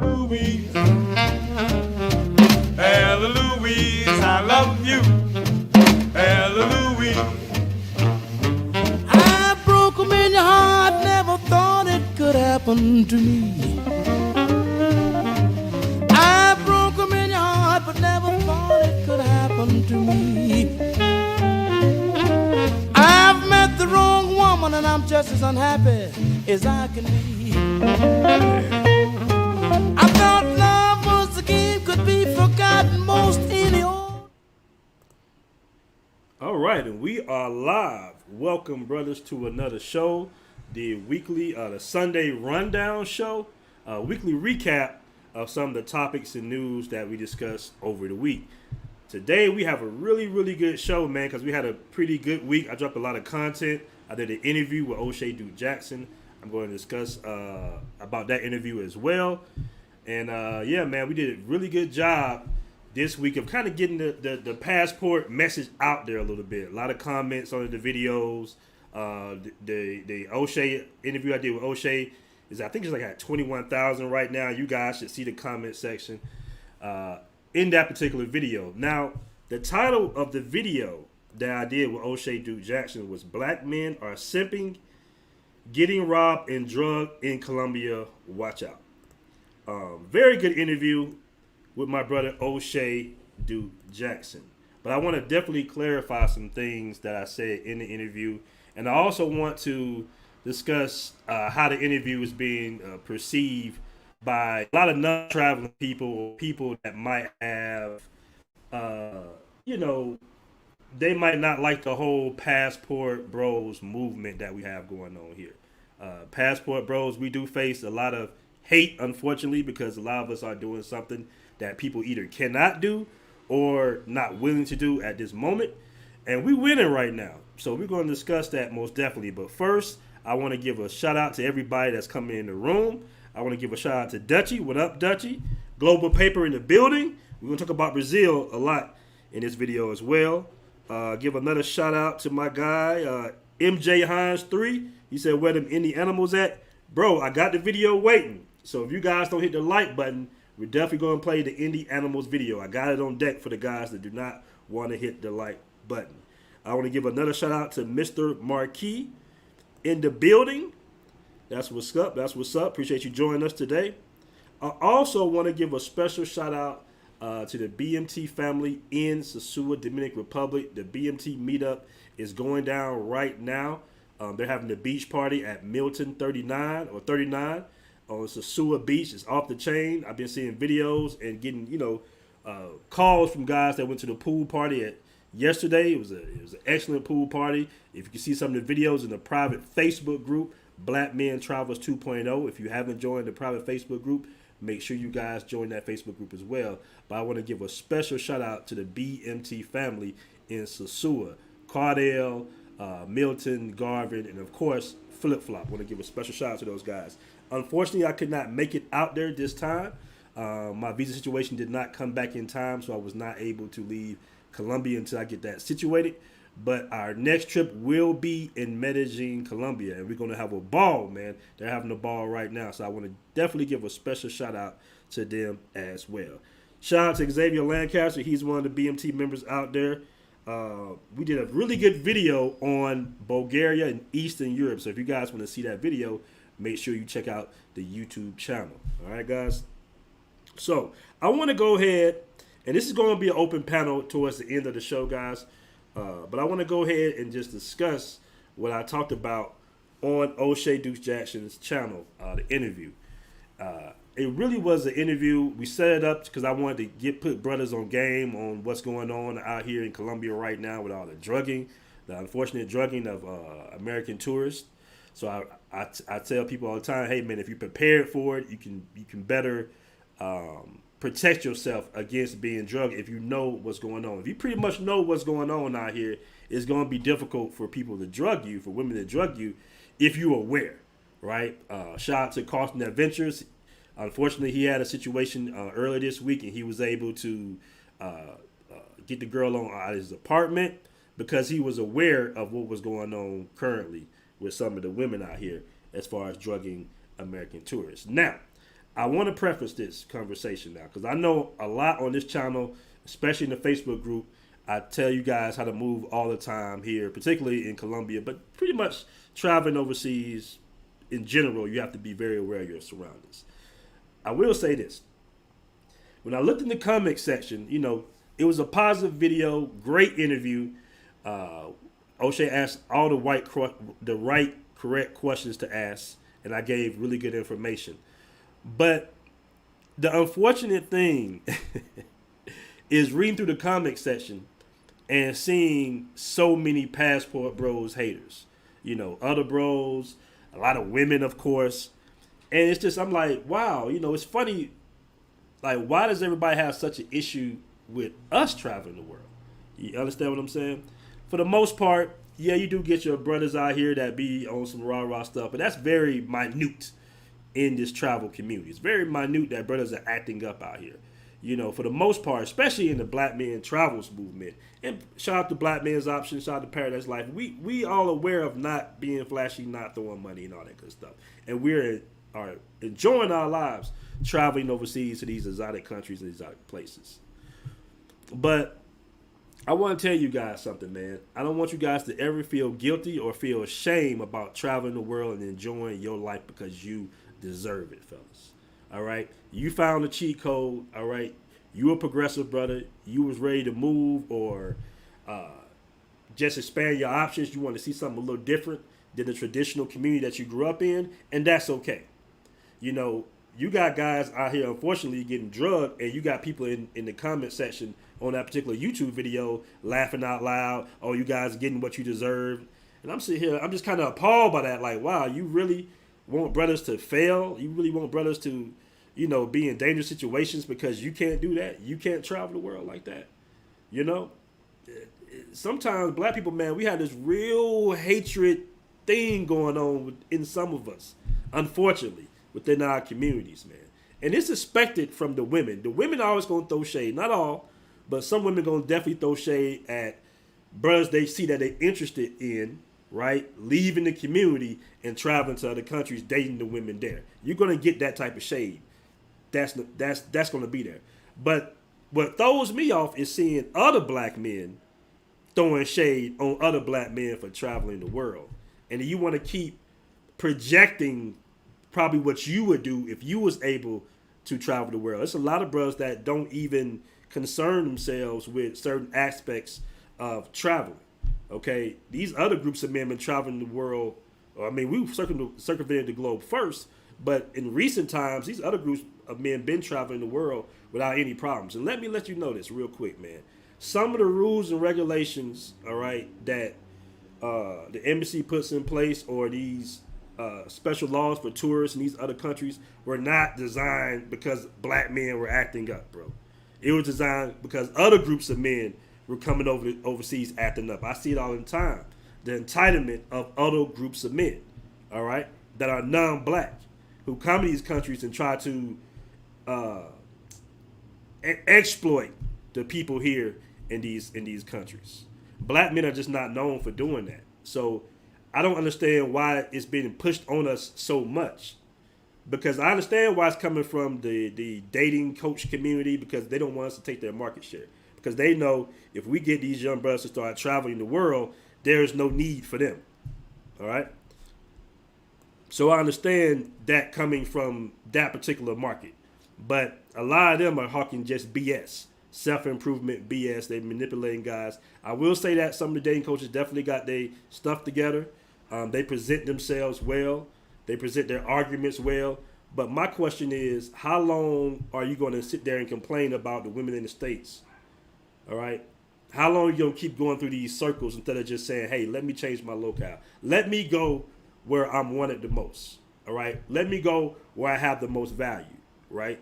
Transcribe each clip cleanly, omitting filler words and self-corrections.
Louise, Ella Louise, I love you, Ella Louise. I broke 'em in your heart, never thought it could happen to me. I broke 'em in your heart, but never thought it could happen to me. I've met the wrong woman and I'm just as unhappy as I can be. I thought love was a game, could be forgotten most any old. All right, and we are live. Welcome, brothers, to another show, the Sunday rundown show, weekly recap of some of the topics and news that we discussed over the week. Today we have a really good show, man, because we had a pretty good week. I dropped a lot of content. I did an interview with Oshay Duke Jackson. I'm going to discuss about that interview as well. And yeah, man, we did a really good job this week of kind of getting the passport message out there a little bit. A lot of comments on the videos. The Oshay interview I did with Oshay I think it's like at 21,000 right now. You guys should see the comment section in that particular video. Now, the title of the video that I did with Oshay Duke Jackson was "Black Men Are Simping, Getting Robbed and Drugged in Colombia. Watch out." Very good interview with my brother Oshay Duke Jackson. But I want to definitely clarify some things that I said in the interview. And I also want to discuss how the interview is being perceived by a lot of non-traveling people, or people that might have, they might not like the whole Passport Bros movement that we have going on here. Passport Bros, we do face a lot of hate, unfortunately, because a lot of us are doing something that people either cannot do or not willing to do at this moment. And we winning right now. So we're going to discuss that most definitely. But first, I want to give a shout out to everybody that's coming in the room. I want to give a shout out to Dutchie. What up, Dutchie? Global Paper in the building. We're going to talk about Brazil a lot in this video as well. Give another shout out to my guy, MJ Hines 3. He said, "Where them indie animals at?" Bro, I got the video waiting. So if you guys don't hit the like button, we're definitely going to play the indie animals video. I got it on deck for the guys that do not want to hit the like button. I want to give another shout out to Mr. Marquis in the building. That's what's up. That's what's up. Appreciate you joining us today. I also want to give a special shout out to the BMT family in Sosua, Dominican Republic. The BMT meetup is going down right now. They're having the beach party at Milton 39 on Sosua Beach. It's off the chain. I've been seeing videos and getting, calls from guys that went to the pool party yesterday. It was an excellent pool party. If you can see some of the videos in the private Facebook group, Black Men Travels 2.0. If you haven't joined the private Facebook group, make sure you guys join that Facebook group as well. But I want to give a special shout out to the BMT family in Sosua. Cardell, Milton, Garvin, and of course, Flip Flop. I want to give a special shout out to those guys. Unfortunately, I could not make it out there this time. My visa situation did not come back in time, so I was not able to leave Colombia until I get that situated. But our next trip will be in Medellin, Colombia, and we're going to have a ball, man. They're having a ball right now, so I want to definitely give a special shout out to them as well. Shout out to Xavier Lancaster. He's one of the BMT members out there. We did a really good video on Bulgaria and Eastern Europe, so if you guys want to see that video, make sure you check out the YouTube channel. All right, guys? So I want to go ahead, and this is going to be an open panel towards the end of the show, guys. But I want to go ahead and just discuss what I talked about on Oshay Duke Jackson's channel, the interview. It really was an interview. We set it up because I wanted to put brothers on game on what's going on out here in Colombia right now with all the drugging, the unfortunate drugging of American tourists. So I tell people all the time, hey man, if you're prepared for it, you can better protect yourself against being drugged if you know what's going on. If you pretty much know what's going on out here, it's going to be difficult for people to drug you, for women to drug you, if you're aware, right? Shout out to Carlton Adventures. Unfortunately, he had a situation earlier this week, and he was able to get the girl out of his apartment because he was aware of what was going on currently with some of the women out here as far as drugging American tourists. Now, I want to preface this conversation now because I know a lot on this channel, especially in the Facebook group. I tell you guys how to move all the time here, particularly in Colombia, but pretty much traveling overseas in general, you have to be very aware of your surroundings. I will say this. When I looked in the comment section, it was a positive video, great interview. Oshay asked all the right, correct questions to ask, and I gave really good information. But the unfortunate thing is reading through the comment section and seeing so many Passport Bros haters. Other bros, a lot of women, of course. And it's just, I'm like, wow, it's funny. Like, why does everybody have such an issue with us traveling the world? You understand what I'm saying? For the most part, yeah, you do get your brothers out here that be on some rah-rah stuff, but that's very minute in this travel community. It's very minute that brothers are acting up out here. For the most part, especially in the Black Men Travels movement. And shout out to Black Men's Option, shout out to Paradise Life. We all aware of not being flashy, not throwing money and all that good stuff. And we're enjoying our lives traveling overseas to these exotic countries and exotic places. But I want to tell you guys something, man. I don't want you guys to ever feel guilty or feel shame about traveling the world and enjoying your life because you deserve it, fellas. All right? You found a cheat code, all right? You a progressive brother. You was ready to move or just expand your options. You want to see something a little different than the traditional community that you grew up in, and that's okay. You got guys out here, unfortunately, getting drugged, and you got people in the comment section on that particular YouTube video laughing out loud, oh, you guys are getting what you deserve. And I'm sitting here, I'm just kind of appalled by that. Like, wow, you really want brothers to fail? You really want brothers to, be in dangerous situations because you can't do that? You can't travel the world like that? Sometimes black people, man, we have this real hatred thing going on in some of us, unfortunately, within our communities, man. And it's expected from the women. The women are always going to throw shade. Not all, but some women going to definitely throw shade at brothers they see that they're interested in, right? Leaving the community and traveling to other countries, dating the women there. You're going to get that type of shade. That's going to be there. But what throws me off is seeing other black men throwing shade on other black men for traveling the world. And you want to keep projecting probably what you would do if you was able to travel the world. There's a lot of brothers that don't even concern themselves with certain aspects of traveling. Okay, these other groups of men been traveling the world. I mean, we've circumvented the globe first, but in recent times, these other groups of men been traveling the world without any problems. And let me let you know this real quick, man. Some of the rules and regulations, all right, that the embassy puts in place, or these special laws for tourists in these other countries, were not designed because black men were acting up, bro. It was designed because other groups of men were coming overseas acting up. I see it all the time. The entitlement of other groups of men, all right, that are non-black, who come to these countries and try to exploit the people here in these countries. Black men are just not known for doing that. So I don't understand why it's being pushed on us so much. Because I understand why it's coming from the dating coach community, because they don't want us to take their market share. Because they know if we get these young brothers to start traveling the world, there is no need for them. All right? So I understand that coming from that particular market. But a lot of them are hawking just BS. Self-improvement BS. They're manipulating guys. I will say that some of the dating coaches definitely got their stuff together. They present themselves well. They present their arguments well. But my question is, how long are you going to sit there and complain about the women in the States? All right? How long are you going to keep going through these circles instead of just saying, hey, let me change my locale. Let me go where I'm wanted the most. All right? Let me go where I have the most value. Right?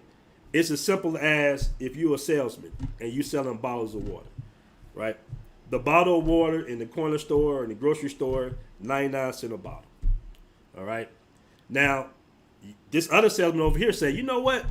It's as simple as if you're a salesman and you're selling bottles of water. Right? The bottle of water in the corner store or in the grocery store, 99 cents a bottle. All right? Now, this other salesman over here said, you know what?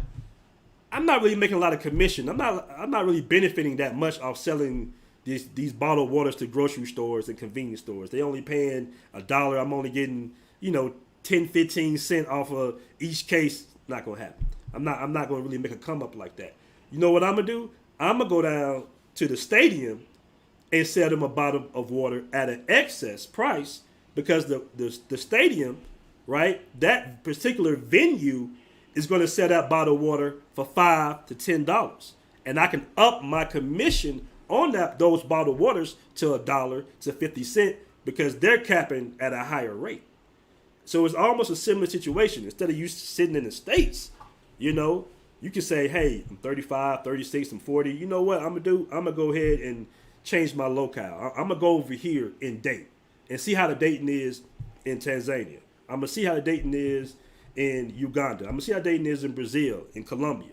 I'm not really making a lot of commission. I'm not really benefiting that much off selling these bottled waters to grocery stores and convenience stores. They only paying $1. I'm only getting, 10, 15 cents off of each case. Not going to happen. I'm not going to really make a come up like that. You know what I'm going to do? I'm going to go down to the stadium and sell them a bottle of water at an excess price because the stadium, right, that particular venue is going to sell that bottle of water for $5 to $10. And I can up my commission on those bottled waters to $1 to 50 cents because they're capping at a higher rate. So it's almost a similar situation. Instead of you sitting in the States, you know, you can say, hey, I'm 35, 36, I'm 40. You know what I'm going to do? I'm going to go ahead and change my locale. I'm going to go over here and date and see how the dating is in Tanzania. I'm going to see how the dating is in Uganda. I'm going to see how dating is in Brazil, in Colombia,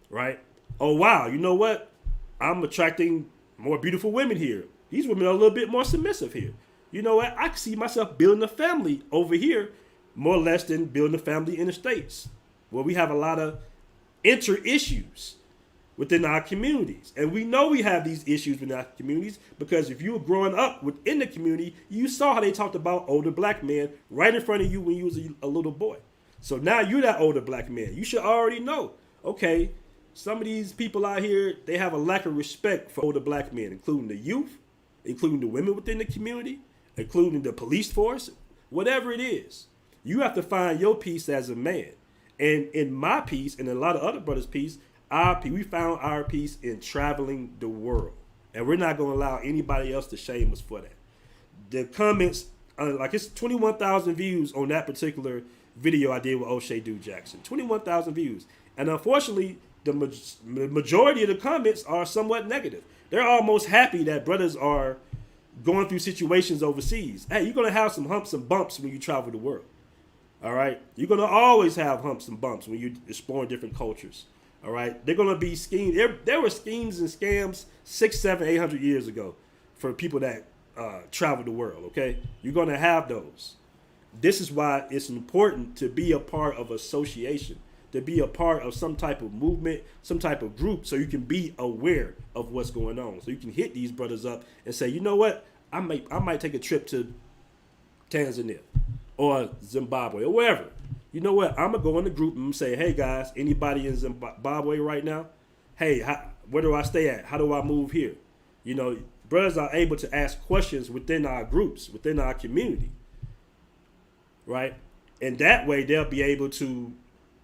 right? Oh, wow, you know what? I'm attracting more beautiful women here. These women are a little bit more submissive here. You know what? I can see myself building a family over here more or less than building a family in the States, where we have a lot of inter-issues within our communities. And we know we have these issues within our communities because if you were growing up within the community, you saw how they talked about older black men right in front of you when you was a little boy. So now you're that older black man. You should already know, okay, some of these people out here, they have a lack of respect for older black men, including the youth, including the women within the community, including the police force, whatever it is. You have to find your peace as a man. And in my piece, and a lot of other brothers' piece, we found our peace in traveling the world. And we're not going to allow anybody else to shame us for that. The comments, like it's 21,000 views on that particular video I did with Oshay Dude Jackson. 21,000 views. And unfortunately, the majority of the comments are somewhat negative. They're almost happy that brothers are going through situations overseas. Hey, you're going to have some humps and bumps when you travel the world. All right? You're going to always have humps and bumps when you're exploring different cultures. All right? They're going to be schemes. There were schemes and scams 600, 700, 800 years ago for people that travel the world, okay? You're going to have those. This is why it's important to be a part of association, to be a part of some type of movement, some type of group, so you can be aware of what's going on. So you can hit these brothers up and say, you know what? I might take a trip to Tanzania or Zimbabwe or wherever. You know what? I'm going to go in the group and say, hey, guys, anybody in Zimbabwe right now? Hey, where do I stay at? How do I move here? You know, brothers are able to ask questions within our groups, within our community, right? And that way they'll be able to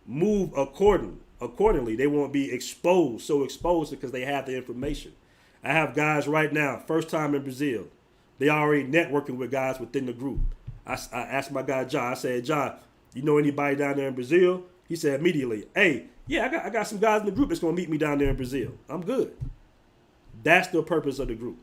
move accordingly. They won't be so exposed because they have the information. I have guys right now, first time in Brazil. They already networking with guys within the group. I asked my guy John, I said, John, you know anybody down there in Brazil? He said immediately, hey, yeah, I got some guys in the group that's going to meet me down there in Brazil. I'm good. That's the purpose of the group.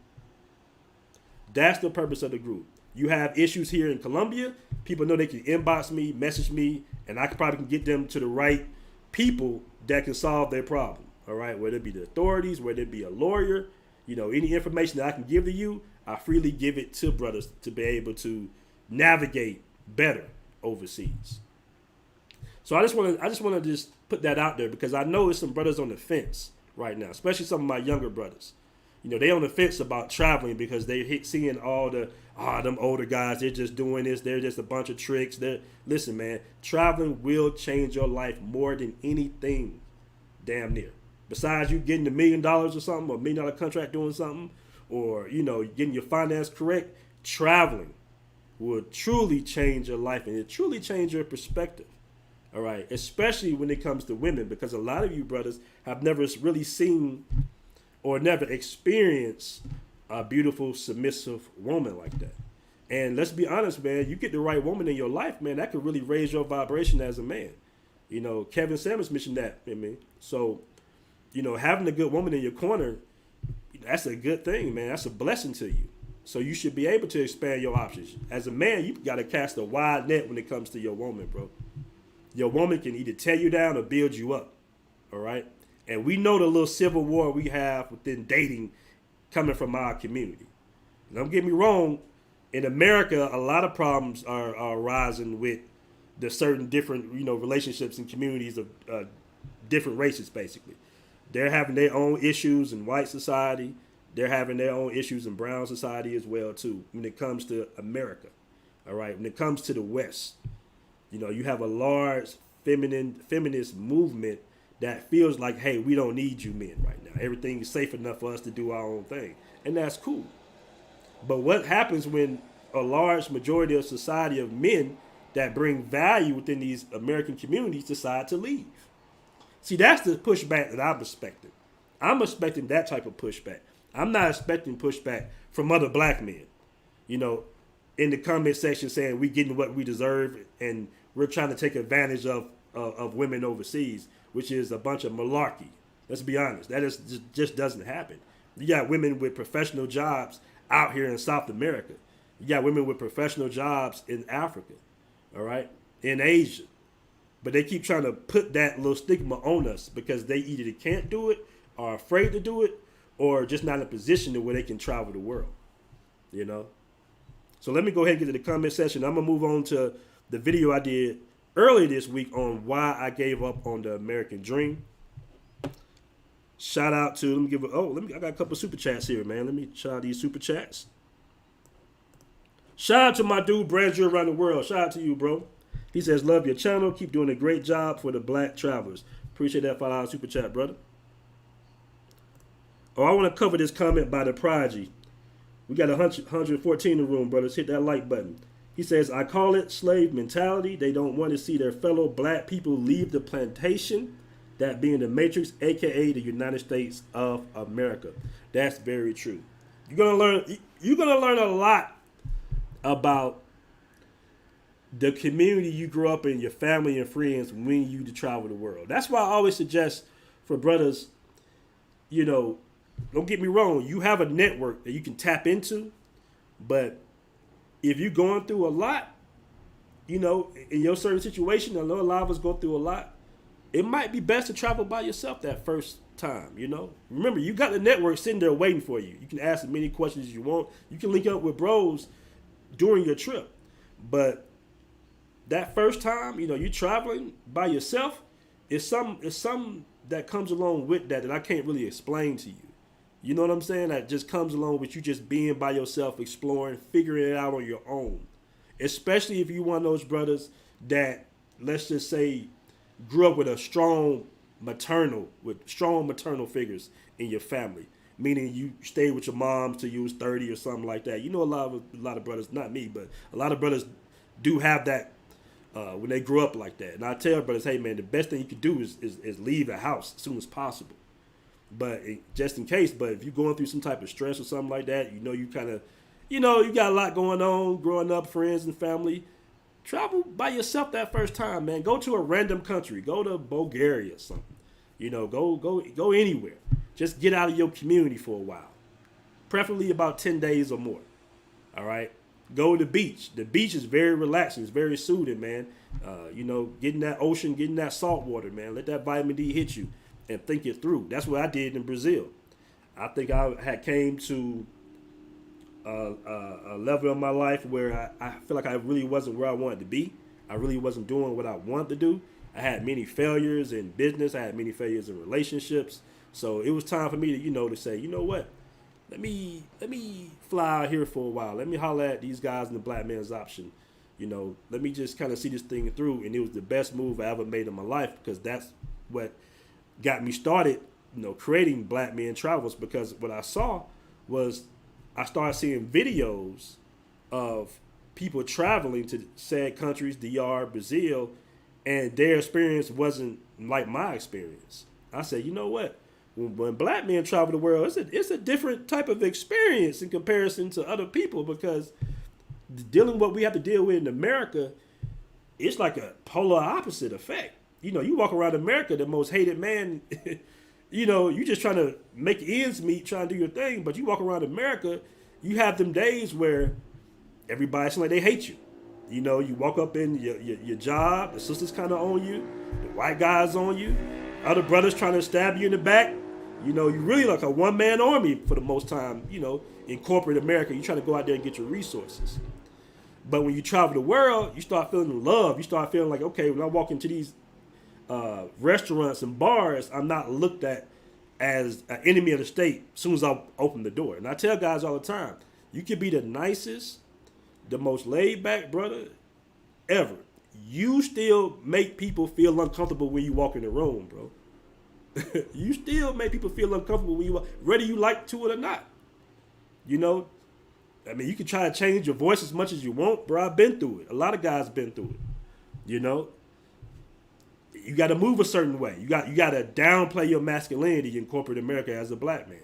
That's the purpose of the group. You have issues here in Colombia, people know they can inbox me, message me, and I probably can get them to the right people that can solve their problem. All right, whether it be the authorities, whether it be a lawyer, you know, any information that I can give to you, I freely give it to brothers to be able to navigate better overseas. So I just want to put that out there because I know there's some brothers on the fence right now, especially some of my younger brothers. You know, they on the fence about traveling because they seeing all them older guys, they're just doing this, they're just a bunch of tricks. Listen, man, traveling will change your life more than anything, damn near. Besides you getting $1 million or something, or $1 million contract doing something, or, you know, getting your finance correct, traveling will truly change your life and it truly change your perspective. All right, especially when it comes to women, because a lot of you brothers have never really seen or never experienced a beautiful, submissive woman like that. And let's be honest, man, you get the right woman in your life, man, that could really raise your vibration as a man. You know, Kevin Samuels mentioned that, I mean. So, you know, having a good woman in your corner, that's a good thing, man. That's a blessing to you. So you should be able to expand your options. As a man, you got to cast a wide net when it comes to your woman, bro. Your woman can either tear you down or build you up, all right? And we know the little civil war we have within dating coming from our community. Don't get me wrong, in America, a lot of problems are arising with the certain different, you know, relationships and communities of different races, basically. They're having their own issues in white society. They're having their own issues in brown society as well, too, when it comes to America, all right? When it comes to the West, you know, you have a large feminist movement that feels like, hey, we don't need you men right now. Everything is safe enough for us to do our own thing, and that's cool. But what happens when a large majority of society of men that bring value within these American communities decide to leave? See, that's the pushback that I'm expecting. I'm expecting that type of pushback. I'm not expecting pushback from other black men, you know, in the comment section saying we getting what we deserve and we're trying to take advantage of women overseas, which is a bunch of malarkey. Let's be honest. That just doesn't happen. You got women with professional jobs out here in South America. You got women with professional jobs in Africa, all right, in Asia. But they keep trying to put that little stigma on us because they either can't do it, are afraid to do it, or just not in a position to where they can travel the world, you know? So let me go ahead and get to the comment section. I'm going to move on to the video I did earlier this week on why I gave up on the American dream. Shout out to, I got a couple super chats here, man. Let me shout out these super chats. Shout out to my dude, Brandrew around the world. Shout out to you, bro. He says, love your channel. Keep doing a great job for the black travelers. Appreciate that $5 super chat, brother. Oh, I want to cover this comment by the Prodigy. We got 114 in the room, brothers. Hit that like button. He says, I call it slave mentality. They don't want to see their fellow black people leave the plantation, that being the Matrix, a.k.a. the United States of America. That's very true. You're gonna learn a lot about the community you grew up in, your family and friends, when you to travel the world. That's why I always suggest for brothers, you know, don't get me wrong, you have a network that you can tap into, but if you're going through a lot, you know, in your certain situation, I know a lot of us go through a lot, it might be best to travel by yourself that first time, you know? Remember, you got the network sitting there waiting for you. You can ask as many questions as you want. You can link up with bros during your trip. But that first time, you know, you traveling by yourself, it's something that comes along with that I can't really explain to you. You know what I'm saying? That just comes along with you just being by yourself, exploring, figuring it out on your own. Especially if you're one of those brothers that, let's just say, grew up with strong maternal figures in your family. Meaning you stayed with your mom till you was 30 or something like that. You know, a lot of brothers, not me, but a lot of brothers do have that when they grew up like that. And I tell brothers, hey man, the best thing you can do is leave the house as soon as possible. But just in case, but if you're going through some type of stress or something like that, you know, you kind of, you know, you got a lot going on, growing up, friends and family, travel by yourself that first time, man. Go to a random country. Go to Bulgaria or something. You know, go anywhere. Just get out of your community for a while. Preferably about 10 days or more. All right? Go to the beach. The beach is very relaxing. It's very soothing, man. You know, getting that ocean, getting that salt water, man. Let that vitamin D hit you and think it through. That's what I did in Brazil. I think I had came to a level of my life where I feel like I really wasn't where I wanted to be. I really wasn't doing what I wanted to do. I had many failures in business. I had many failures in relationships. So it was time for me to, you know, to say, you know what? Let me fly out here for a while. Let me holler at these guys in the Black Men's Option. You know, let me just kind of see this thing through. And it was the best move I ever made in my life because that's what got me started, you know, creating Black Men Travels, because what I saw was I started seeing videos of people traveling to said countries, DR, Brazil, and their experience wasn't like my experience. I said, you know what? When Black men travel the world, it's a different type of experience in comparison to other people, because dealing with what we have to deal with in America, it's like a polar opposite effect. You know, you walk around America, the most hated man, you know, you just trying to make ends meet, trying to do your thing, but you walk around America, you have them days where everybody seems like they hate you. You know, you walk up in your job, the sisters kind of on you, the white guys on you, other brothers trying to stab you in the back. You know, you really like a one-man army for the most time, you know, in corporate America. You're trying to go out there and get your resources. But when you travel the world, you start feeling love. You start feeling like, okay, when I walk into these restaurants and bars, I'm not looked at as an enemy of the state as soon as I open the door. And I tell guys all the time, you could be the nicest, the most laid-back brother ever. you still make people feel uncomfortable when you walk in the room, bro. You still make people feel uncomfortable when you walk, whether you like to it or not. You know, I mean, you can try to change your voice as much as you want, bro. I've been through it. A lot of guys been through it. You know, you got to move a certain way. You got to downplay your masculinity in corporate America as a black man.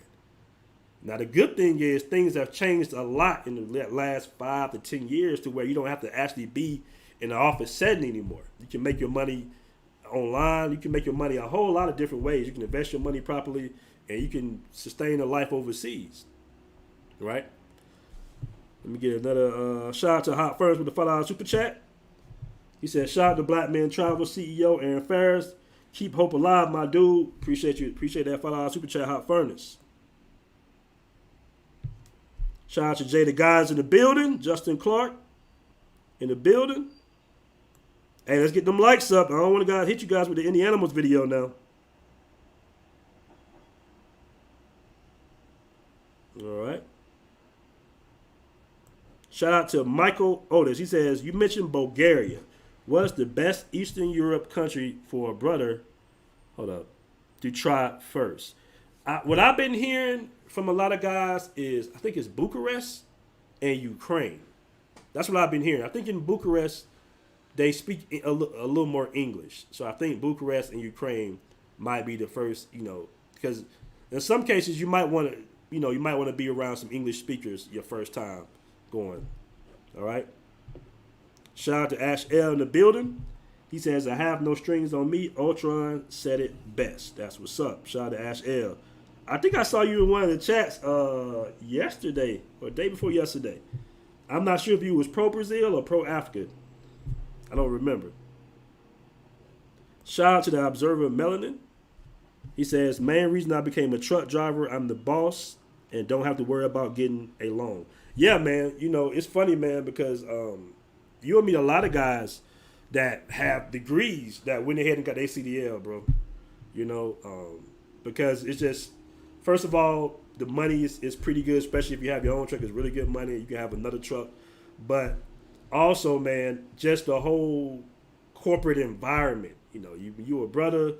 Now, the good thing is things have changed a lot in the last 5 to 10 years to where you don't have to actually be in the office setting anymore. You can make your money online. You can make your money a whole lot of different ways. You can invest your money properly, and you can sustain a life overseas, right? Let me get another shout out to Hot Furnace with the $5 super chat. He said, shout out to Blackmen Travel CEO Aaron Farris. Keep hope alive, my dude. Appreciate you. Appreciate that $5 super chat, Hot Furnace. Shout out to Jay the guys in the building. Justin Clark in the building. Hey, let's get them likes up. I don't want to hit you guys with the Indie Animals video now. All right. Shout out to Michael Otis. He says, you mentioned Bulgaria. What's the best Eastern Europe country for a brother, to try first? What I've been hearing from a lot of guys is, I think it's Bucharest and Ukraine. That's what I've been hearing. I think in Bucharest, they speak a little more English. So I think Bucharest and Ukraine might be the first, because in some cases you might want to be around some English speakers your first time going. All right. Shout out to Ash L in the building. He says, I have no strings on me. Ultron said it best. That's what's up. Shout out to Ash L. I think I saw you in one of the chats yesterday or day before yesterday. I'm not sure if you was pro-Brazil or pro-Africa. I don't remember. Shout out to the Observer Melanin. He says, main reason I became a truck driver, I'm the boss and don't have to worry about getting a loan. Yeah, man. It's funny, man, because you'll meet a lot of guys that have degrees that went ahead and got their CDL, bro. Because it's just, first of all, the money is pretty good, especially if you have your own truck. It's really good money. You can have another truck. But also, man, just the whole corporate environment. You a brother,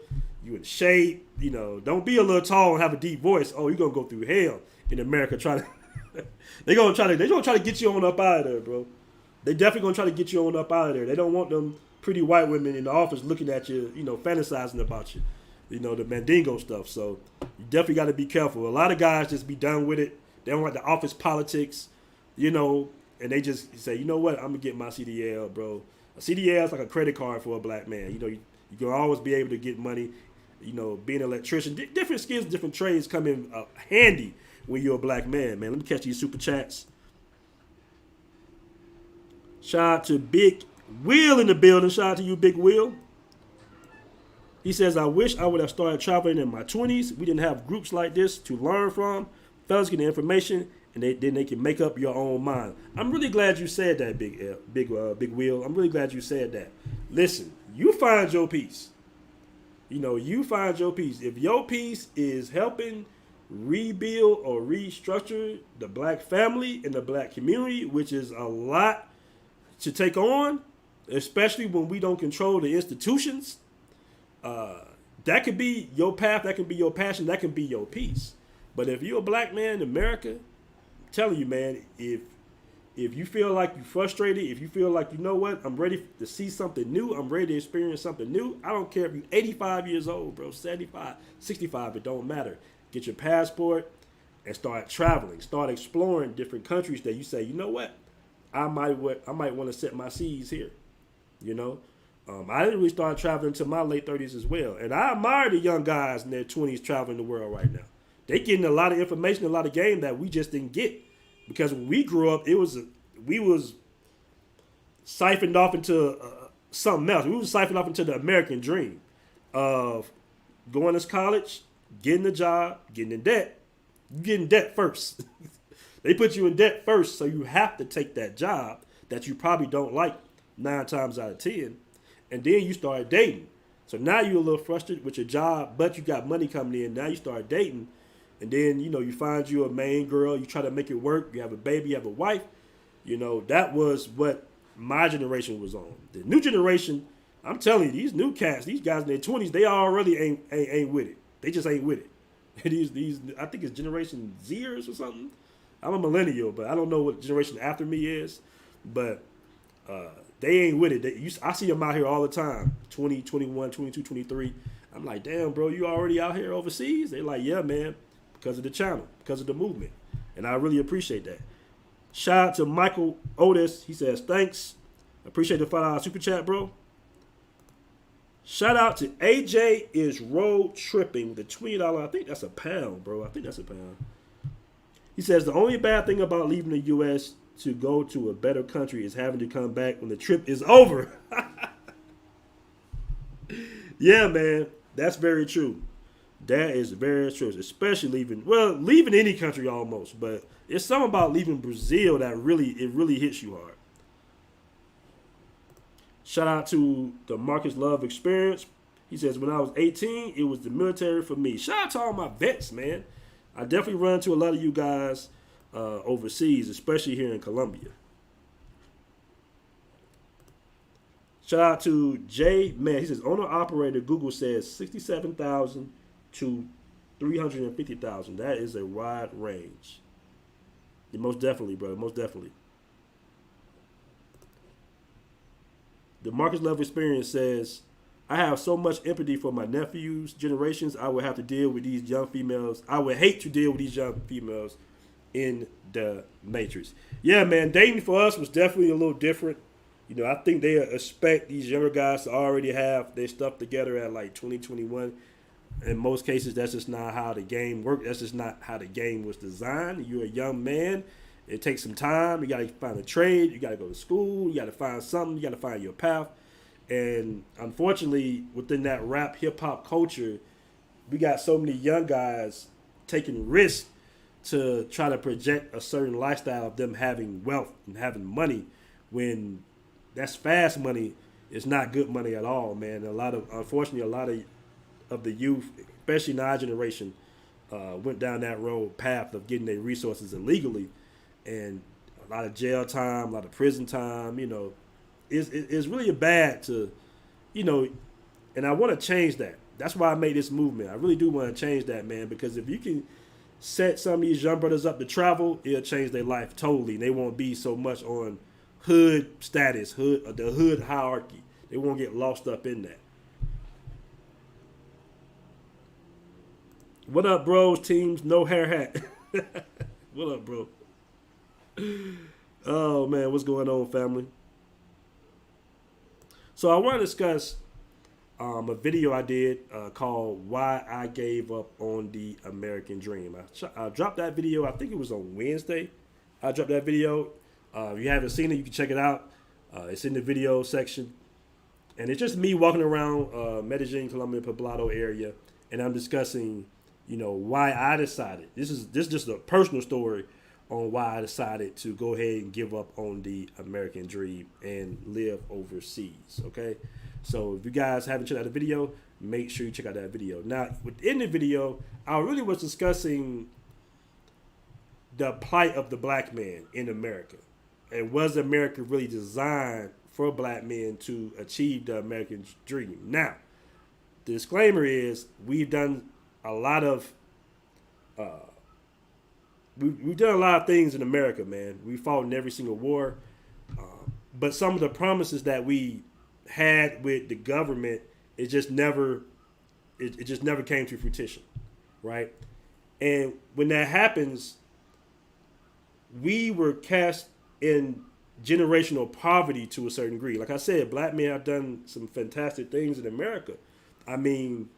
you in shape. Don't be a little tall and have a deep voice. Oh, you're going to go through hell in America trying to. They're gonna try to get you on up out of there, bro. They definitely gonna try to get you on up out of there. They don't want them pretty white women in the office looking at you, fantasizing about you, the Mandingo stuff. So you definitely got to be careful. A lot of guys just be done with it. They don't like the office politics, and they just say, you know what, I'm gonna get my CDL, bro. A CDL is like a credit card for a black man. You can always be able to get money. Being an electrician, different skills, different trades come in handy when you're a black man, man. Let me catch these super chats. Shout out to Big Will in the building. Shout out to you, Big Will. He says, I wish I would have started traveling in my 20s. We didn't have groups like this to learn from. Fellas get the information, and then they can make up your own mind. I'm really glad you said that, Big Will. I'm really glad you said that. Listen, you find your peace. You find your peace. If your peace is helping rebuild or restructure the black family and the black community, which is a lot to take on, especially when we don't control the institutions, that could be your path, that can be your passion, that can be your peace. But if you're a black man in America, I'm telling you, man, if you feel like you're frustrated, if you feel like, I'm ready to see something new, I'm ready to experience something new, I don't care if you're 85 years old, bro, 75, 65, it don't matter. Get your passport and start traveling. Start exploring different countries that you say, I might want to set my seeds here. I didn't really start traveling until my late 30s as well. And I admire the young guys in their 20s traveling the world right now. They getting a lot of information, a lot of game that we just didn't get. Because when we grew up, we was siphoned off into something else. We was siphoned off into the American dream of going to college, getting a job, getting in debt. You get in debt first. They put you in debt first, so you have to take that job that you probably don't like 9 times out of 10, and then you start dating. So now you're a little frustrated with your job, but you got money coming in. Now you start dating, and then you find you a main girl. You try to make it work. You have a baby. You have a wife. That was what my generation was on. The new generation, I'm telling you, these new cats, these guys in their 20s, they already ain't with it. They just ain't with it. these I think it's Generation Zers or something. I'm a millennial, but I don't know what generation after me is. But they ain't with it. I see them out here all the time, 20, 21, 22, 23. I'm like, damn, bro, you already out here overseas? They're like, yeah, man, because of the channel, because of the movement. And I really appreciate that. Shout out to Michael Otis. He says, thanks. Appreciate the $5 super chat, bro. Shout out to AJ is road tripping with a $20. I think that's a pound, bro. I think that's a pound. He says, the only bad thing about leaving the U.S. to go to a better country is having to come back when the trip is over. Yeah, man. That's very true. That is very true. Especially leaving any country almost. But it's something about leaving Brazil that really hits you hard. Shout out to the Marcus Love Experience. He says, when I was 18, it was the military for me. Shout out to all my vets, man. I definitely run into a lot of you guys overseas, especially here in Colombia. Shout out to Jay, man. He says, owner-operator, Google says 67,000 to 350,000. That is a wide range. Yeah, most definitely, bro. Most definitely. The Marcus Love Experience says, I have so much empathy for my nephews' generations. I would have to deal with these young females. I would hate to deal with these young females in the Matrix. Yeah, man, dating for us was definitely a little different. You know, I think they expect these younger guys to already have their stuff together at like 2021. In most cases, that's just not how the game worked. That's just not how the game was designed. You're a young man. It takes some time. You got to find a trade. You got to go to school. You got to find something. You got to find your path. And unfortunately, within that rap hip-hop culture, we got so many young guys taking risks to try to project a certain lifestyle of them having wealth and having money when that's fast money. It's not good money at all, man. Unfortunately, a lot of the youth, especially in our generation, went down that path of getting their resources illegally. And a lot of jail time, a lot of prison time, you know, it's really bad to, you know, and I want to change that. That's why I made this movement. I really do want to change that, man, because if you can set some of these young brothers up to travel, it'll change their life totally. They won't be so much on hood status, the hood hierarchy. They won't get lost up in that. What up, bros? Teams, no hair hat. What up, bro? Oh, man, what's going on, family? So I want to discuss a video I did called Why I Gave Up on the American Dream. I dropped that video, I think it was on Wednesday. I dropped that video. If you haven't seen it, you can check it out. It's in the video section. And it's just me walking around Medellin, Colombia, Poblado area. And I'm discussing, you know, why I decided. This is just a personal story on why I decided to go ahead and give up on the American dream and live overseas, okay? So if you guys haven't checked out the video, make sure you check out that video. Now, within the video, I really was discussing the plight of the black man in America. And was America really designed for black men to achieve the American dream? Now, the disclaimer is we've done a lot of we've done a lot of things in America, man. We fought in every single war. But some of the promises that we had with the government, it just never came to fruition, right? And when that happens, we were cast in generational poverty to a certain degree. Like I said, black men have done some fantastic things in America. I mean,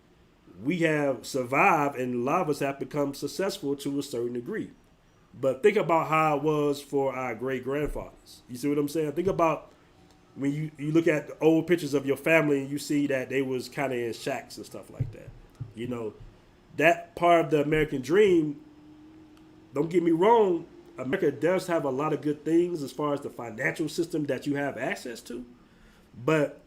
we have survived, and a lot of us have become successful to a certain degree. But think about how it was for our great-grandfathers. You see what I'm saying? Think about when you look at the old pictures of your family and you see that they was kind of in shacks and stuff like that. You know, that part of the American dream, don't get me wrong, America does have a lot of good things as far as the financial system that you have access to. But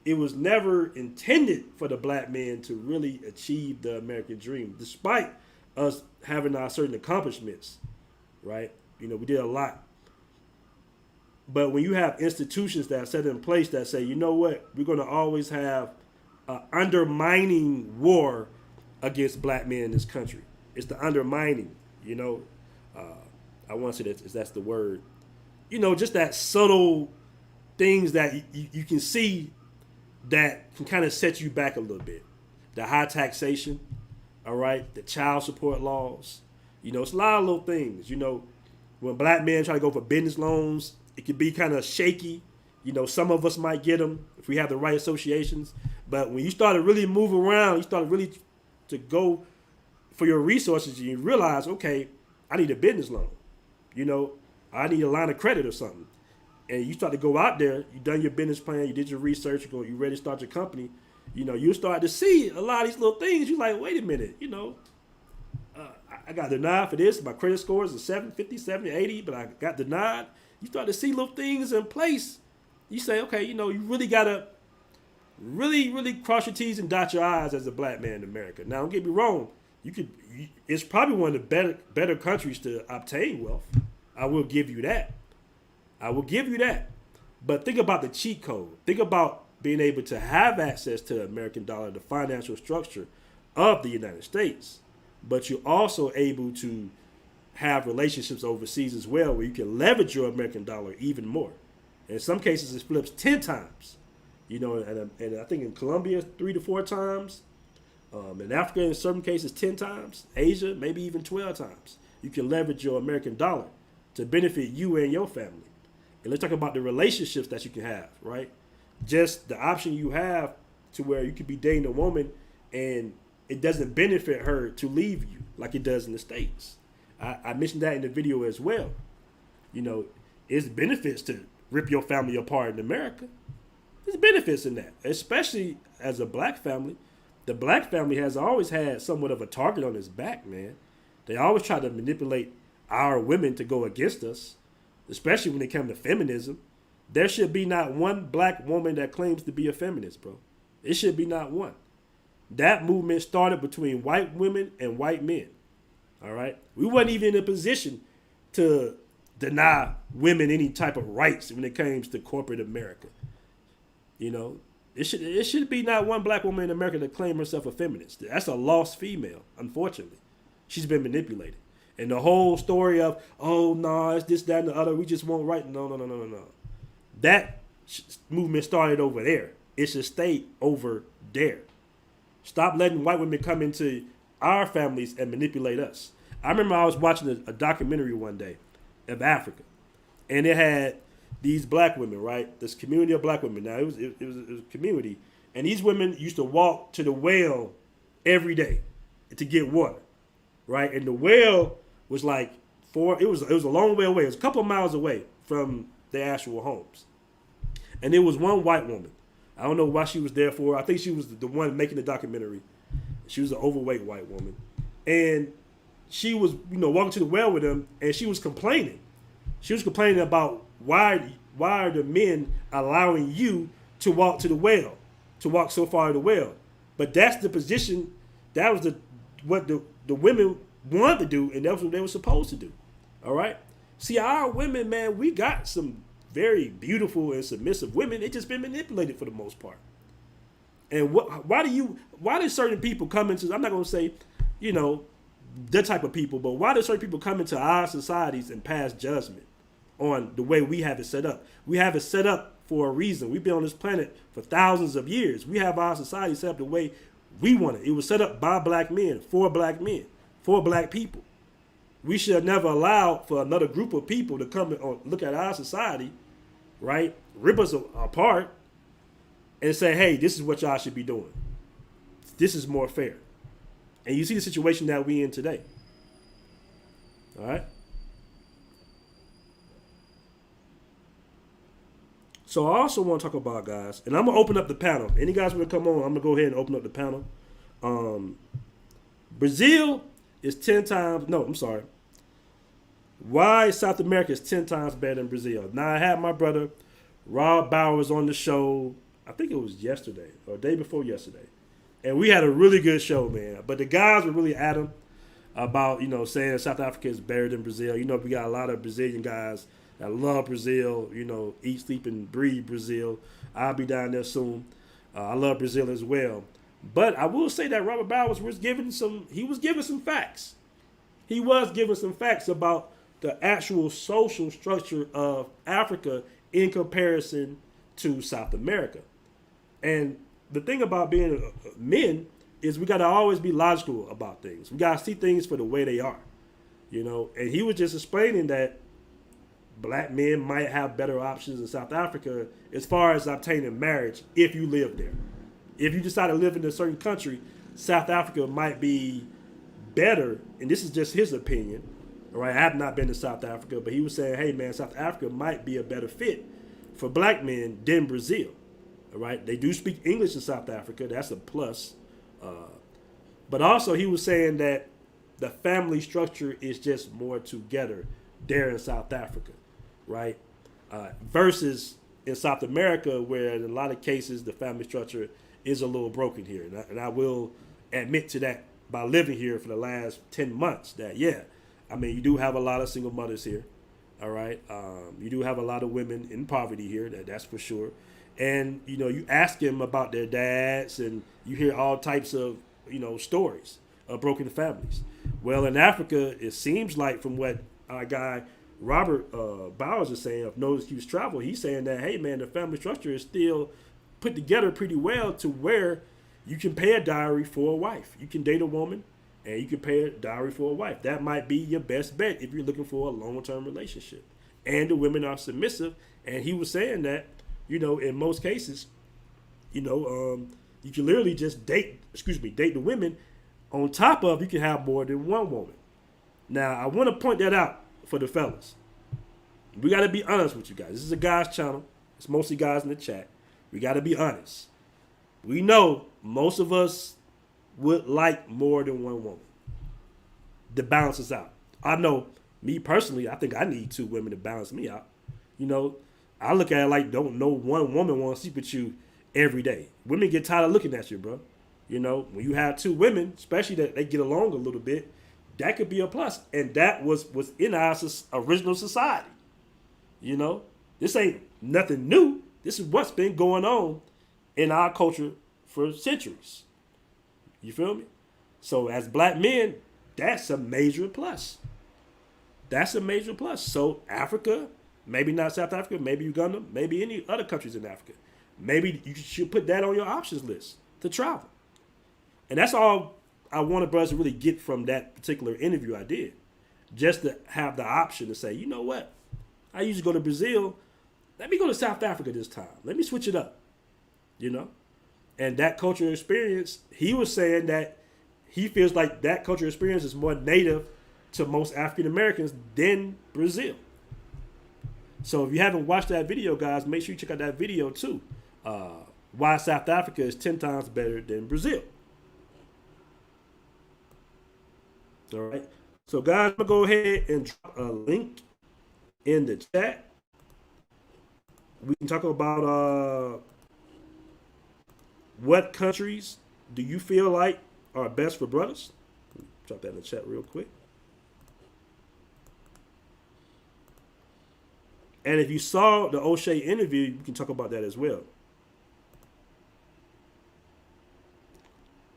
it was never intended for the black man to really achieve the American dream, despite us having our certain accomplishments, right? You know, we did a lot. But when you have institutions that are set in place that say, you know what, we're going to always have an undermining war against black men in this country. It's the undermining, you know. I want to say that's the word. You know, just that subtle things that you can see that can kind of set you back a little bit. The high taxation, all right, the child support laws. You know, it's a lot of little things. You know, when black men try to go for business loans, it can be kind of shaky. You know, some of us might get them if we have the right associations. But when you start to really move around, you start really to go for your resources, and you realize, okay, I need a business loan. You know, I need a line of credit or something. And you start to go out there, you done your business plan, you did your research, you ready to start your company. You know, you start to see a lot of these little things. You're like, wait a minute, you know, I got denied for this. My credit score is a 750, 70, 80, but I got denied. You start to see little things in place. You say, okay, you know, you really got to really cross your T's and dot your I's as a black man in America. Now, don't get me wrong. It's probably one of the better countries to obtain wealth. I will give you that. But think about the cheat code. Think about being able to have access to the American dollar, the financial structure of the United States. But you're also able to have relationships overseas as well, where you can leverage your American dollar even more. In some cases, it flips 10 times. You know, and I think in Colombia, 3 to 4 times. In Africa, in certain cases, 10 times. Asia, maybe even 12 times. You can leverage your American dollar to benefit you and your family. And let's talk about the relationships that you can have, right? Just the option you have to where you could be dating a woman and it doesn't benefit her to leave you like it does in the States. I mentioned that in the video as well. You know, it's benefits to rip your family apart in America. There's benefits in that, especially as a black family. The black family has always had somewhat of a target on its back, man. They always try to manipulate our women to go against us, especially when it comes to feminism. There should be not one black woman that claims to be a feminist, bro. It should be not one. That movement started between white women and white men, all right? We wasn't even in a position to deny women any type of rights when it comes to corporate America. You know, it should be not one black woman in America that claim herself a feminist. That's a lost female, unfortunately. She's been manipulated. And the whole story of, oh, no, it's this, that, and the other, we just want right. No. That movement started over there. It should stay over there. Stop letting white women come into our families and manipulate us. I remember I was watching a documentary one day of Africa, and it had these black women, right? This community of black women. Now, it was a community, and these women used to walk to the well every day to get water, right? And the well was like it was a long way away. It was a couple of miles away from their actual homes. And there was one white woman. I don't know why she was there for. I think she was the one making the documentary. She was an overweight white woman. And she was, you know, walking to the well with them, and she was complaining. She was complaining about why are the men allowing you to walk to the well, to walk so far to the well. But that's the position, that was what the women wanted to do, and that's what they were supposed to do. All right? See, our women, man, we got some very beautiful and submissive women. They just been manipulated for the most part. And why do certain people come into, I'm not going to say, you know, that type of people, but why do certain people come into our societies and pass judgment on the way we have it set up? We have it set up for a reason. We've been on this planet for thousands of years. We have our society set up the way we want it. It was set up by black men, for black people. We should never allow for another group of people to come and look at our society, right, rip us apart, and say, hey, this is what y'all should be doing. This is more fair. And you see the situation that we in today. All right? So I also want to talk about, guys, and I'm going to open up the panel. Any guys want to come on, I'm going to go ahead and open up the panel. Brazil is 10 times, no, I'm sorry. Why South America is 10 times better than Brazil? Now, I had my brother, Rob Bowers, on the show, I think it was yesterday, or day before yesterday. And we had a really good show, man. But the guys were really adamant about, you know, saying South Africa is better than Brazil. You know, we got a lot of Brazilian guys I love Brazil. Eat, sleep, and breathe Brazil. I'll be down there soon. I love Brazil as well. But I will say that Robert Bowers was giving some. He was giving some facts. He was giving some facts about the actual social structure of Africa in comparison to South America. And the thing about being men is we got to always be logical about things. We got to see things for the way they are. And he was just explaining that black men might have better options in South Africa as far as obtaining marriage if you live there. If you decide to live in a certain country, South Africa might be better, and this is just his opinion. All right, I have not been to South Africa, but he was saying, hey man, South Africa might be a better fit for black men than Brazil. All right, they do speak English in South Africa. That's a plus. But also he was saying that the family structure is just more together there in South Africa, right? Versus in South America, where in a lot of cases the family structure is a little broken here. And I will admit to that by living here for the last 10 months that, you do have a lot of single mothers here, all right? You do have a lot of women in poverty here, that's for sure. And, you ask them about their dads and you hear all types of, stories of broken families. Well, in Africa, it seems like from what our guy Robert Bowers is saying of No Excuse Travel, he's saying that, hey, man, the family structure is still put together pretty well to where you can pay a dowry for a wife. You can date a woman and you can pay a dowry for a wife. That might be your best bet if you're looking for a long-term relationship. And the women are submissive. And he was saying that, in most cases, you can literally just date the women. On top of, you can have more than one woman. Now, I want to point that out for the fellas. We got to be honest with you guys. This is a guy's channel. It's mostly guys in the chat. We got to be honest. We know most of us would like more than one woman to balance us out. I know, me personally, I think I need two women to balance me out. I look at it like don't no one woman want to sleep with you every day. Women get tired of looking at you, bro. When you have two women, especially that they get along a little bit, that could be a plus. And that was in our original society. This ain't nothing new. This is what's been going on in our culture for centuries. You feel me? So as black men, that's a major plus. That's a major plus. So Africa, maybe not South Africa, maybe Uganda, maybe any other countries in Africa. Maybe you should put that on your options list to travel. And that's all I wanted brothers to really get from that particular interview I did. Just to have the option to say, you know what? I usually go to Brazil. Let me go to South Africa this time. Let me switch it up. And that cultural experience, he was saying that he feels like that cultural experience is more native to most African Americans than Brazil. So if you haven't watched that video, guys, make sure you check out that video too. Why South Africa is 10 times better than Brazil. All right. So, guys, I'm going to go ahead and drop a link in the chat. We can talk about what countries do you feel like are best for brothers. Drop that in the chat real quick. And if you saw the Oshay interview, we can talk about that as well.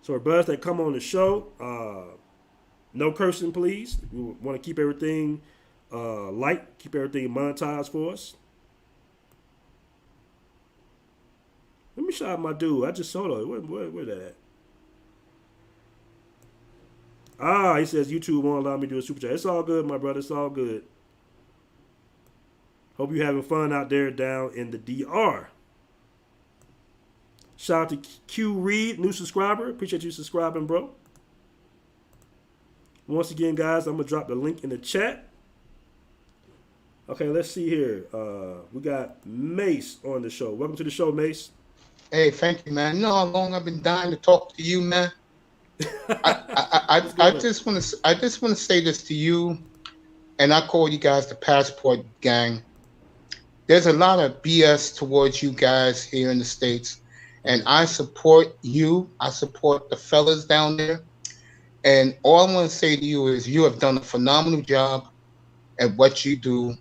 So, brothers that come on the show, no cursing, please. We want to keep everything light, keep everything monetized for us. Let me shout out my dude. I just saw that. Where that at? He says YouTube won't allow me to do a super chat. It's all good, my brother. It's all good. Hope you're having fun out there down in the DR. Shout out to Q Reed, new subscriber. Appreciate you subscribing, bro. Once again, guys, I'm going to drop the link in the chat. Okay, let's see here. We got Mace on the show. Welcome to the show, Mace. Hey, thank you, man. You know how long I've been dying to talk to you, man? I just want to say this to you, and I call you guys the Passport Gang. There's a lot of BS towards you guys here in the States, and I support you. I support the fellas down there. And all I want to say to you is you have done a phenomenal job at what you do.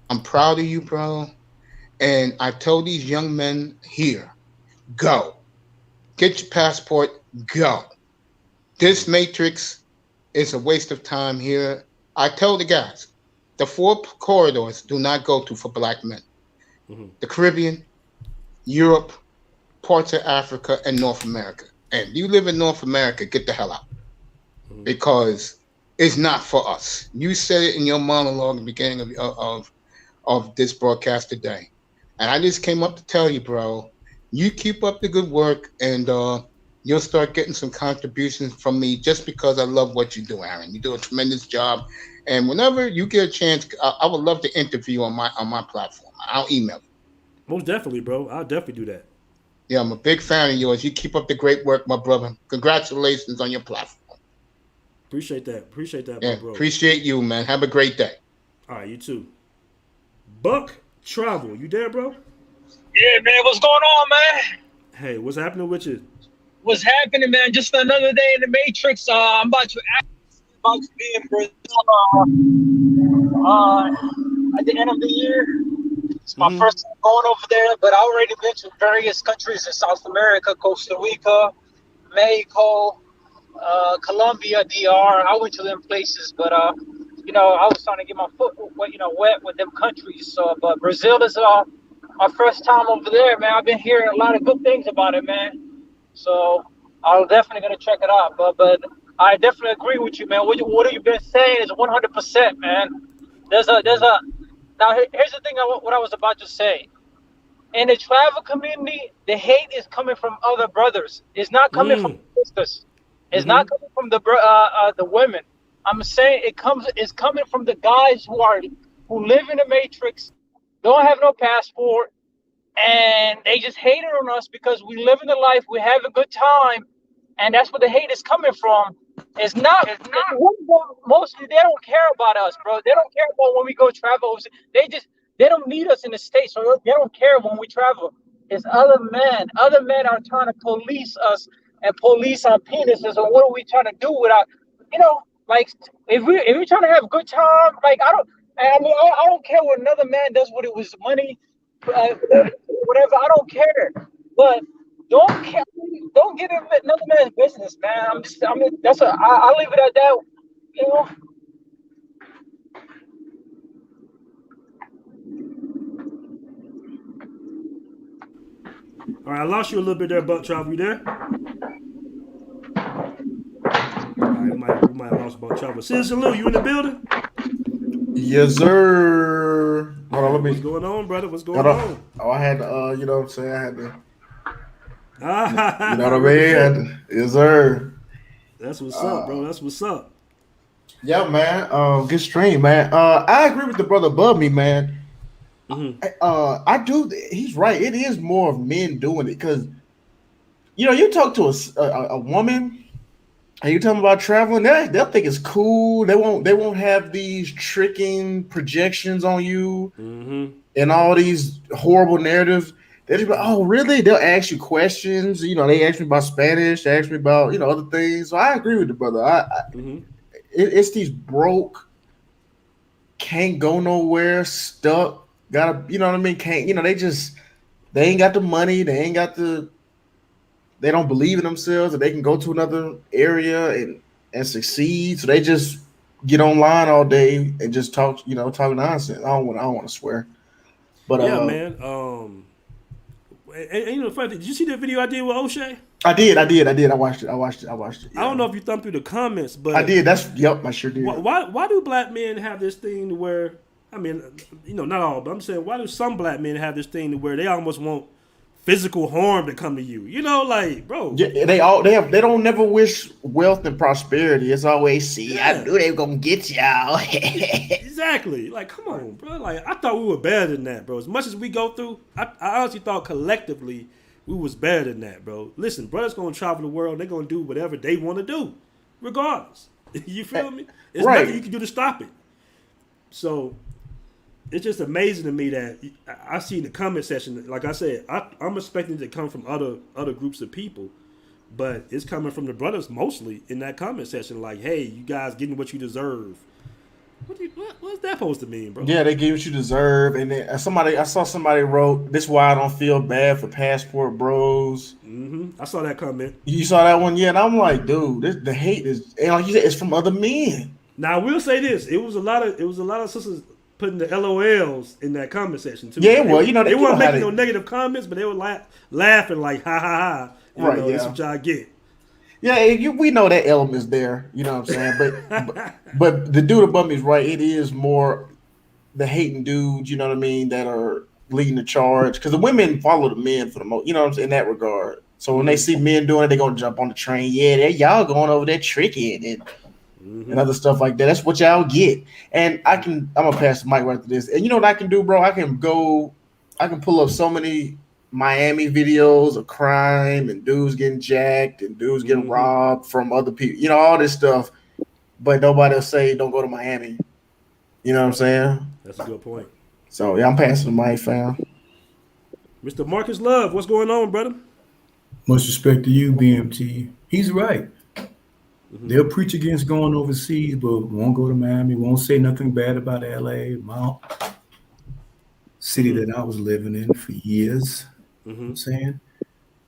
I'm proud of you, bro. And I told these young men here, go. Get your passport, go. This matrix is a waste of time here. I tell the guys, the four corridors do not go to for black men. Mm-hmm. The Caribbean, Europe, parts of Africa, and North America. And if you live in North America, get the hell out. Because it's not for us. You said it in your monologue at the beginning of this broadcast today. And I just came up to tell you, bro, you keep up the good work and you'll start getting some contributions from me just because I love what you do, Aaron. You do a tremendous job. And whenever you get a chance, I would love to interview you on my platform. I'll email you. Most definitely, bro. I'll definitely do that. Yeah, I'm a big fan of yours. You keep up the great work, my brother. Congratulations on your platform. Appreciate that. Appreciate that, Yeah, my bro. appreciate you, man. Have a great day. All right, you too. Buck Travel, you there, bro? Yeah, man, what's going on, man? Hey, what's happening with you? What's happening, man? Just another day in the Matrix. I'm about to be in Brazil at the end of the year. It's my first time going over there, but I already been to various countries in South America, Costa Rica, Mexico, Colombia, DR. I went to them places, but I was trying to get my foot, wet with them countries. So, but Brazil is my first time over there, man. I've been hearing a lot of good things about it, man. So I'm definitely gonna check it out. But I definitely agree with you, man. What you've been saying is 100%, man. Here's the thing. What I was about to say. In the travel community, the hate is coming from other brothers. It's not coming from sisters. It's not coming from the women. I'm saying it's coming from the guys who live in the Matrix, don't have no passport, and they just hate it on us because we live in the life, we have a good time, and that's where the hate is coming from. It's not. Mostly they don't care about us, bro. They don't care about when we go travel. They don't need us in the States, so they don't care when we travel. It's other men. Other men are trying to police us and police our penises. And what are we trying to do without, like if we're trying to have a good time, like I don't care what another man does with it with money, whatever. I don't care, but don't get in another man's business, man. I'll leave it at that, you know. All right, I lost you a little bit there, Buck Travel. You there? All right, we might have lost Buck Travel. Citizen Lou, you in the building? Yes, sir. Hold on, let me. What's going on, brother? What's going on? Oh, I had to, you know what I'm saying? I had to, you You know what I mean? Yes, sir. That's what's up, bro. That's what's up. Yeah, man. Good stream, man. I agree with the brother above me, man. I do. He's right. It is more of men doing it because, you talk to a woman. And you tell them about traveling, they'll think it's cool. They won't have these tricking projections on you and all these horrible narratives. They'll just be like, oh, really? They'll ask you questions. They ask me about Spanish. They ask me about, other things. So I agree with the brother. It's these broke, can't go nowhere, stuck, gotta, you know what I mean? Can't, they ain't got the money. They don't believe in themselves that they can go to another area and succeed. So they just get online all day and just talk nonsense. I don't want to swear. But yeah, man. And funny, did you see that video I did with Oshay? I did. I watched it. Yeah. I don't know if you thumbed through the comments, but I did. I sure did. Why do black men have this thing to where, I mean, not all, but I'm saying, why do some black men have this thing to where they almost want physical harm to come to you? Bro. Yeah, they don't never wish wealth and prosperity. It's always, see, I knew they were gonna get y'all. Exactly. Come on, bro. I thought we were better than that, bro. As much as we go through, I honestly thought collectively we was better than that, bro. Listen, brothers gonna travel the world. They're gonna do whatever they want to do, regardless. You feel me? There's nothing you can do to stop it. So it's just amazing to me that I see in the comment section, like I said, I'm expecting it to come from other groups of people, but it's coming from the brothers mostly in that comment section. Like, hey, you guys getting what you deserve. What's that supposed to mean, bro? Yeah, they give what you deserve. And then I saw somebody wrote, "This is why I don't feel bad for passport bros." I saw that comment. You saw that one, yeah, and I'm like, dude, the hate is, and like you said, it's from other men. Now I will say this: it was a lot of sisters putting the LOLs in that comment section too. Yeah, well, you know, they weren't making no negative comments, but they were laughing like ha ha ha. Right, yeah. That's what y'all get. Yeah, we know that element's there. You know what I'm saying? But the dude above me is right. It is more the hating dudes. You know what I mean? That are leading the charge because the women follow the men for the most. You know what I'm saying? In that regard. So when they see men doing it, they're gonna jump on the train. Yeah, y'all going over there tricking and other stuff like that. That's what y'all get. And I'm gonna pass the mic right to this. And you know what I can do, bro? I can pull up so many Miami videos of crime and dudes getting jacked and dudes getting robbed from other people. You know, all this stuff. But nobody will say don't go to Miami. You know what I'm saying? That's a good point. So yeah, I'm passing the mic, fam. Mr. Marcus Love, what's going on, brother? Much respect to you, BMT. He's right. They'll preach against going overseas, but won't go to Miami, won't say nothing bad about LA, Mount city that I was living in for years. You know what I'm saying?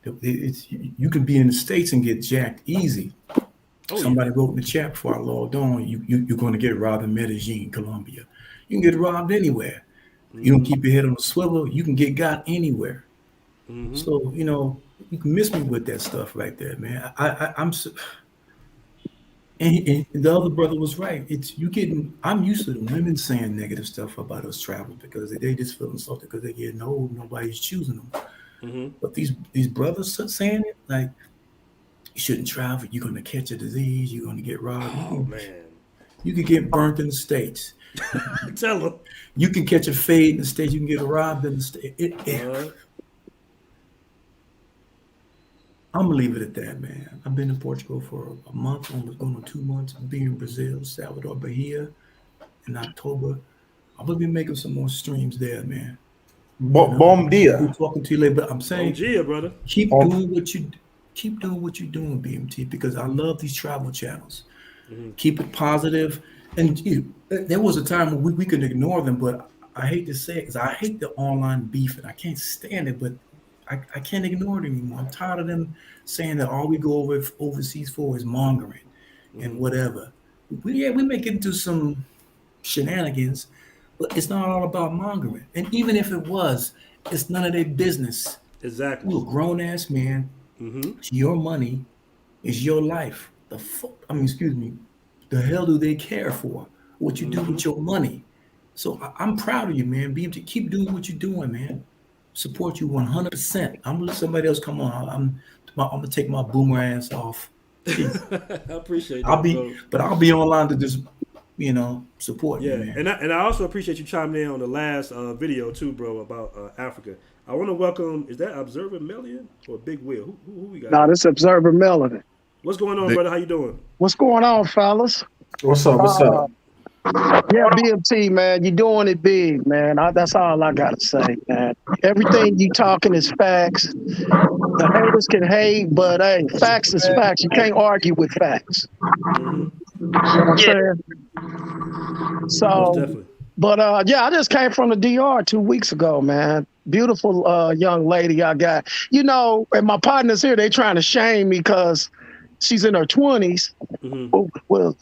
You can be in the States and get jacked easy. Somebody wrote in the chat before I logged on, you're going to get robbed in Medellin, Colombia. You can get robbed anywhere. You don't keep your head on a swivel, you can get got anywhere. So, you know, you can miss me with that stuff right there, man. And the other brother was right. I'm used to the women saying negative stuff about us traveling because they just feel insulted because they get nobody's choosing them. But these brothers saying it like you shouldn't travel. You're gonna catch a disease. You're gonna get robbed. You could get burnt in the States. Tell them. You can catch a fade in the States. You can get robbed in the States. I'm gonna leave it at that, man. I've been in Portugal for a month, almost going on 2 months. I'll be in Brazil, Salvador, Bahia in October. I'm gonna be making some more streams there, man. Bom dia. We're talking to you later, but I'm saying, Bom dia, brother. Keep doing what you're doing, BMT, because I love these travel channels. Keep it positive. And there was a time when we could ignore them, but I hate to say it because I hate the online beef and I can't stand it, but I can't ignore it anymore. I'm tired of them saying that all we go overseas for is mongering and whatever. We may get into some shenanigans, but it's not all about mongering. And even if it was, it's none of their business. Exactly. You're a grown-ass man. It's your money. It's your life. The hell do they care for? What you do with your money? So I'm proud of you, man. BMT, keep doing what you're doing, man. Support you 100%. I'm gonna let somebody else come on. I'm gonna take my boomer ass off. I appreciate that. I'll be online to just support you, man. And I also appreciate you chiming in on the last video too, bro, about Africa. I want to welcome. Is that Observer Melian or Big Will? Who we got? Nah, this Observer Melanin. What's going on, brother? How you doing? What's going on, fellas? What's up? Yeah, BMT, man, you doing it big, man. That's all I gotta say, man. Everything you talking is facts. The haters can hate, but hey, facts is facts. You can't argue with facts. You know what I'm saying? So, but yeah, I just came from the DR 2 weeks ago, man. Beautiful young lady I got. And my partners here, they trying to shame me because she's in her 20s. Well,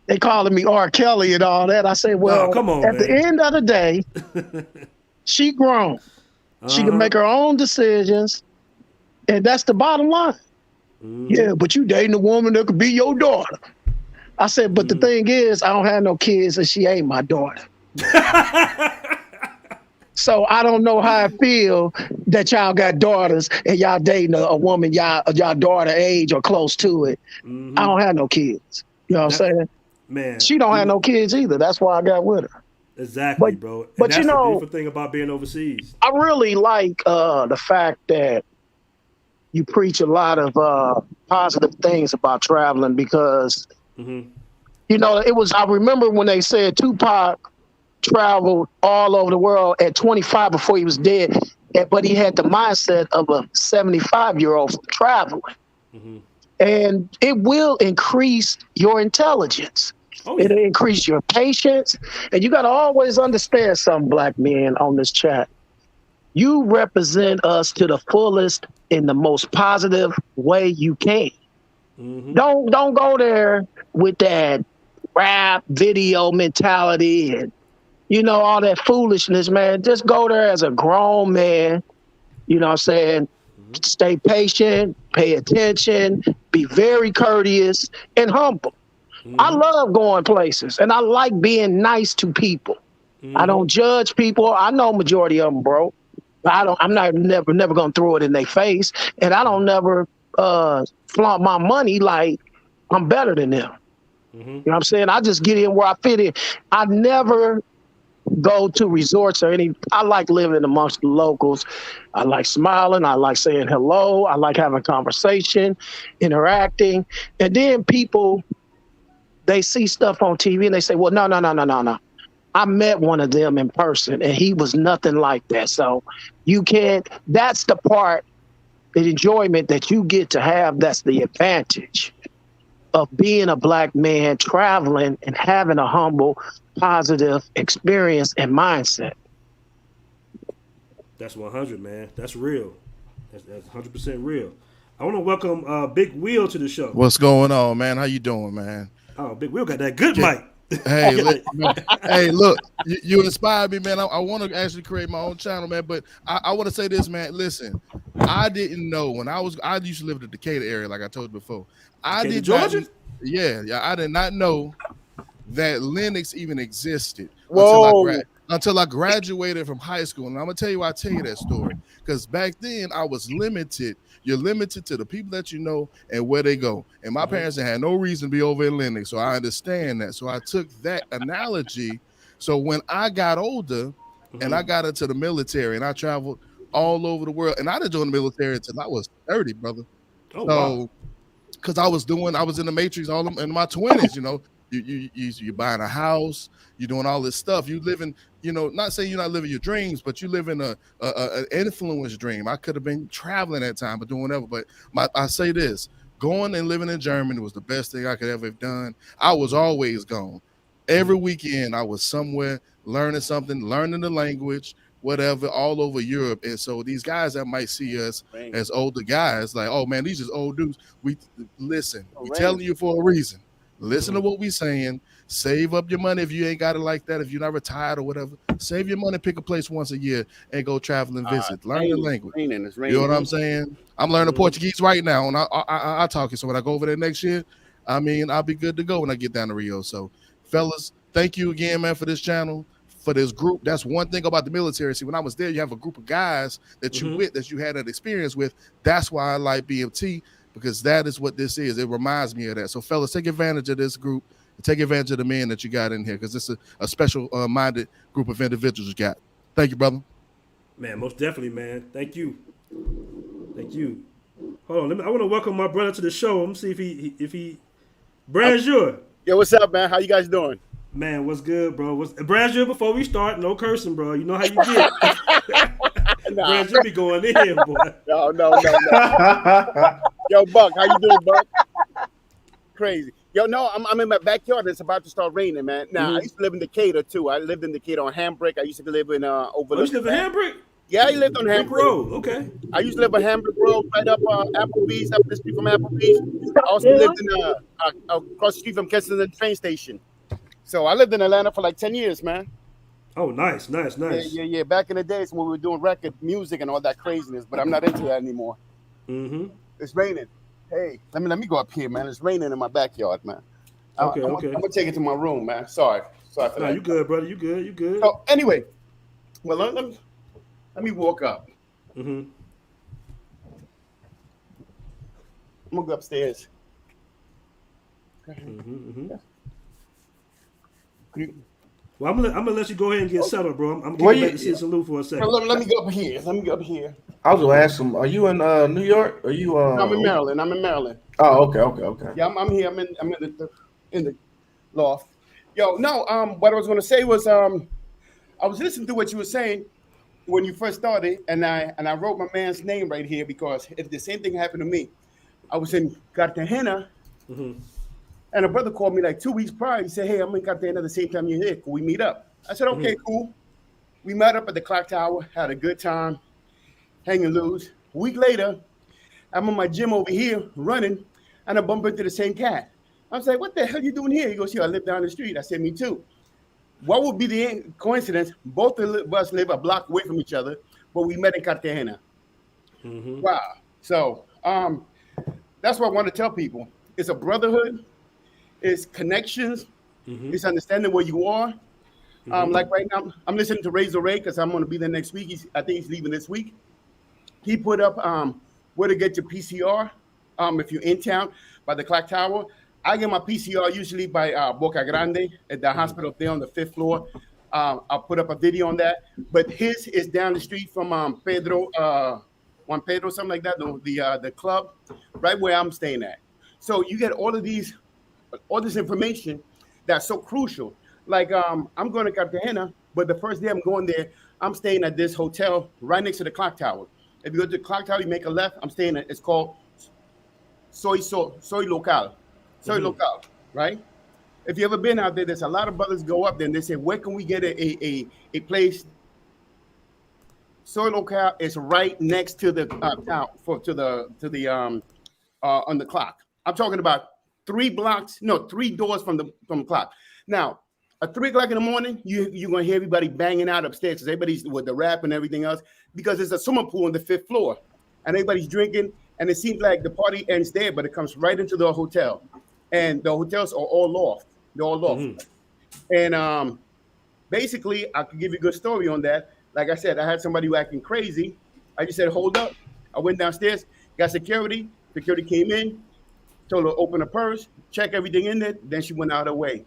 they calling me R. Kelly and all that. I say, well, come on, at the end of the day, she grown. She can make her own decisions. And that's the bottom line. Yeah, but you dating a woman that could be your daughter. I said, but the thing is, I don't have no kids and she ain't my daughter. So I don't know how I feel that y'all got daughters and y'all dating a woman y'all daughter age or close to it. I don't have no kids. You know what I'm saying? Man, she don't have no kids either. That's why I got with her. Exactly, bro. And but that's the beautiful thing about being overseas. I really like the fact that you preach a lot of positive things about traveling because, it was, I remember when they said Tupac traveled all over the world at 25 before he was dead, but he had the mindset of a 75-year-old traveling. And it will increase your intelligence. Oh, yeah. It'll increase your patience. And you got to always understand something, black men on this chat. You represent us to the fullest in the most positive way you can. Don't go there with that rap video mentality and all that foolishness, man. Just go there as a grown man. You know what I'm saying? Stay patient, pay attention, be very courteous and humble. I love going places and I like being nice to people. I don't judge people. I know majority of them, bro. I'm not never gonna throw it in their face, and I don't never flaunt my money like I'm better than them. You know what I'm saying? I just get in where I fit in. I never go to resorts or any. I like living amongst the locals. I like smiling. I like saying hello. I like having conversation, interacting, and then people they see stuff on TV and they say, "Well, no. I met one of them in person and he was nothing like that." So you can't, that's the part, the enjoyment that you get to have. That's the advantage of being a black man traveling and having a humble, positive experience and mindset. That's 100, man. That's real. That's 100% real. I want to welcome Big Wheel to the show. What's going on, man? How you doing, man? Oh, Big Wheel got that good mic. Hey, look, you inspired me, man. I want to actually create my own channel, man. But I want to say this, man. Listen, I didn't know when I used to live in the Decatur area, like I told you before. I did Georgia? I did not know that Linux even existed until I graduated from high school. And I'm gonna tell you why I tell you that story. Because back then I was limited. You're limited to the people that you know and where they go. And my parents had no reason to be over in Linux. So I understand that. So I took that analogy. So when I got older and I got into the military and I traveled all over the world, and I didn't join the military until I was 30, brother. Oh, so, wow. Because I was in the Matrix all in my 20s, you're buying a house, you're doing all this stuff. You live in, not saying you're not living your dreams, but you live in an influence dream. I could have been traveling at that time, but doing whatever. But I say this, going and living in Germany was the best thing I could ever have done. I was always gone. Every weekend I was somewhere learning something, learning the language, whatever, all over Europe. And so these guys that might see us as older guys, like, oh man, these are old dudes. We telling you for a reason. Listen to what we saying. Save up your money if you ain't got it like that. If you're not retired or whatever, save your money, pick a place once a year and go travel and visit. Learn the language. You know what I'm saying? I'm learning Portuguese right now, and I talk it. So when I go over there next year, I mean, I'll be good to go when I get down to Rio. So, fellas, thank you again, man, for this channel, for this group. That's one thing about the military. See, when I was there, you have a group of guys that you that you had an experience with. That's why I like BMT, because that is what this is. It reminds me of that. So, fellas, take advantage of this group. Take advantage of the men that you got in here, because it's a special minded group of individuals you got. Thank you, brother. Man, most definitely, man. Thank you. Hold on, I want to welcome my brother to the show. Let me see if he Brazier. Yo, what's up, man? How you guys doing? Man, what's good, bro? Brazier, before we start, no cursing, bro. You know how you get. Brazier be going in, boy. No. Yo, Buck, how you doing, Buck? Crazy. Yo, no, I'm in my backyard. It's about to start raining, man. Now, I used to live in Decatur, too. I lived in Decatur on Handbrake. I used to live in over. You used to live in Handbrake? Yeah, I lived on Handbrake Road. Okay. I used to live on Handbrake Road, right up Applebee's, up the street from Applebee's. I also lived in across the street from Kensington train station. So I lived in Atlanta for like 10 years, man. Oh, nice. Yeah. Back in the days when we were doing record music and all that craziness, but I'm not into that anymore. It's raining. Hey, let me go up here, man. It's raining in my backyard, man. Okay. I'm gonna take it to my room, man. Sorry for that. You good, brother? You good? So anyway, well, let me walk up. I'm gonna go upstairs. Well, I'm gonna let you go ahead and get settled, bro. I'm getting back to see some loot for a second. Let me go up here. I was gonna ask him, are you in New York? Are you? I'm in Maryland. Oh, okay. Yeah, I'm here. I'm in the loft. Yo, no. What I was gonna say was, I was listening to what you were saying when you first started, and I wrote my man's name right here because if the same thing happened to me, I was in Cartagena, and And a brother called me like 2 weeks prior. He said, "Hey, I'm in Cartagena the same time you're here. Can we meet up?" I said, "Okay, cool." We met up at the clock tower, had a good time, hanging loose. A week later, I'm in my gym over here running, and I bump into the same cat. I was like, "What the hell you doing here?" He goes, "Yeah, I live down the street." I said, "Me too." What would be the coincidence? Both of us live a block away from each other, but we met in Cartagena. Wow. So that's what I want to tell people. It's a brotherhood. It's connections. It's understanding where you are. Like right now, I'm listening to Razor Ray because I'm going to be there next week. I think he's leaving this week. He put up where to get your PCR if you're in town by the clock tower. I get my PCR usually by Boca Grande at the hospital there on the 5th floor. I'll put up a video on that. But his is down the street from Juan Pedro, something like that, the club, right where I'm staying at. So you get all this information that's so crucial. Like I'm going to Cartagena, but the first day I'm going there, I'm staying at this hotel right next to the clock tower. If you go to the clock tower, you make a left. I'm staying at. It's called Soy Locale. Soy Locale, right? If you ever been out there, there's a lot of brothers go up there and they say, "Where can we get a place?" Soy Locale is right next to the town on the clock. I'm talking about 3 doors from the clock. Now, at 3 o'clock in the morning, you're gonna hear everybody banging out upstairs because everybody's with the rap and everything else because there's a swimming pool on the 5th floor and everybody's drinking and it seems like the party ends there, but it comes right into the hotel and the hotels are all loft. They're all loft. And basically, I could give you a good story on that. Like I said, I had somebody who acting crazy. I just said, "Hold up." I went downstairs, got security. Security came in, told her to open her purse, check everything in there. Then she went out her way.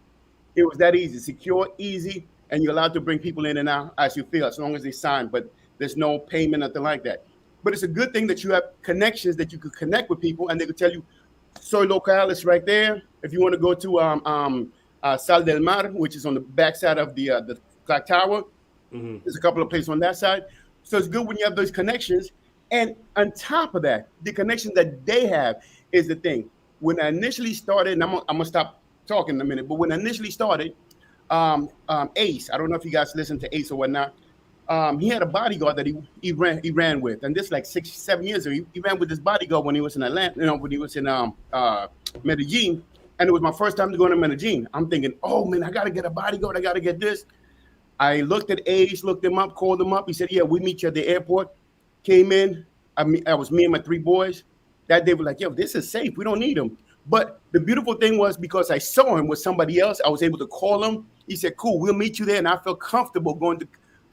It was that easy, secure, easy, and you're allowed to bring people in and out as you feel, as long as they sign. But there's no payment, nothing like that. But it's a good thing that you have connections that you could connect with people, and they could tell you, "Soy Local is right there." If you want to go to Sal del Mar, which is on the backside of the clock tower, there's a couple of places on that side. So it's good when you have those connections. And on top of that, the connection that they have is the thing. When I initially started, and I'm gonna stop talking in a minute, but when I initially started, Ace, I don't know if you guys listen to Ace or whatnot. He had a bodyguard that he ran with, and this like 6-7 years ago. He ran with this bodyguard when he was in Atlanta, when he was in Medellin, and it was my first time to go to Medellin. I'm thinking, "Oh man, I gotta get a bodyguard. I gotta get this." I looked at Ace, looked him up, called him up. He said, "Yeah, we meet you at the airport." Came in. I was me and my 3 boys. That day, we're like, "Yo, this is safe. We don't need him." But the beautiful thing was because I saw him with somebody else, I was able to call him. He said, "Cool, we'll meet you there." And I felt comfortable going to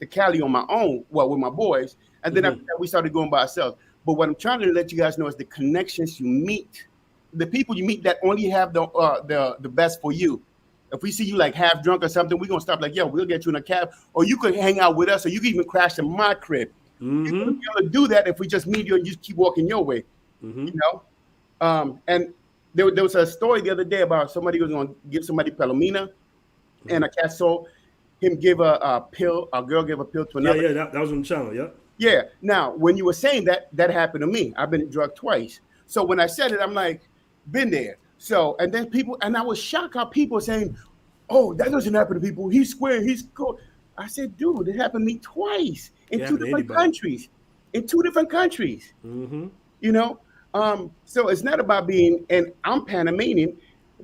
Cali on my own, with my boys. And then after that, we started going by ourselves. But what I'm trying to let you guys know is the connections you meet, the people you meet that only have the best for you. If we see you like half drunk or something, we're gonna stop like, "Yo, we'll get you in a cab," or you could hang out with us, or you could even crash in my crib. You could be able to do that if we just meet you and just keep walking your way. You know? And there was a story the other day about somebody was gonna give somebody Palomina, and a cat saw him give a pill, a girl gave a pill to another. Yeah, that was on the channel, yeah. Yeah. Now, when you were saying that happened to me. I've been drugged twice. So when I said it, I'm like, been there. So, and then people, and I was shocked how people saying, "Oh, that doesn't happen to people. He's square, he's cool." I said, "Dude, it happened to me twice in 2 different countries. In 2 different countries." You know? So it's not about being, and I'm Panamanian,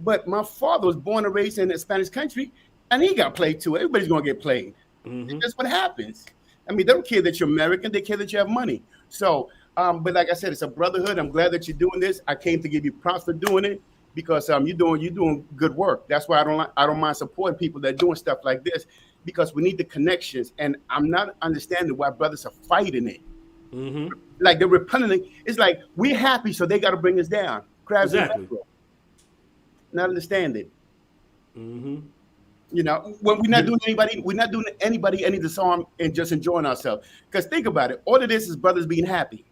but my father was born and raised in a Spanish country, and he got played too. Everybody's gonna get played. That's what happens. I mean, they don't care that you're American, they care that you have money. So, but like I said, it's a brotherhood. I'm glad that you're doing this. I came to give you props for doing it because you're doing good work. That's why I don't mind supporting people that are doing stuff like this, because we need the connections. And I'm not understanding why brothers are fighting it. Like they're repelling. It's like we're happy, so they got to bring us down. Crabs exactly. Not understanding. You know, when we're not doing anybody any disarm and just enjoying ourselves. Because think about it, all of this is brothers being happy.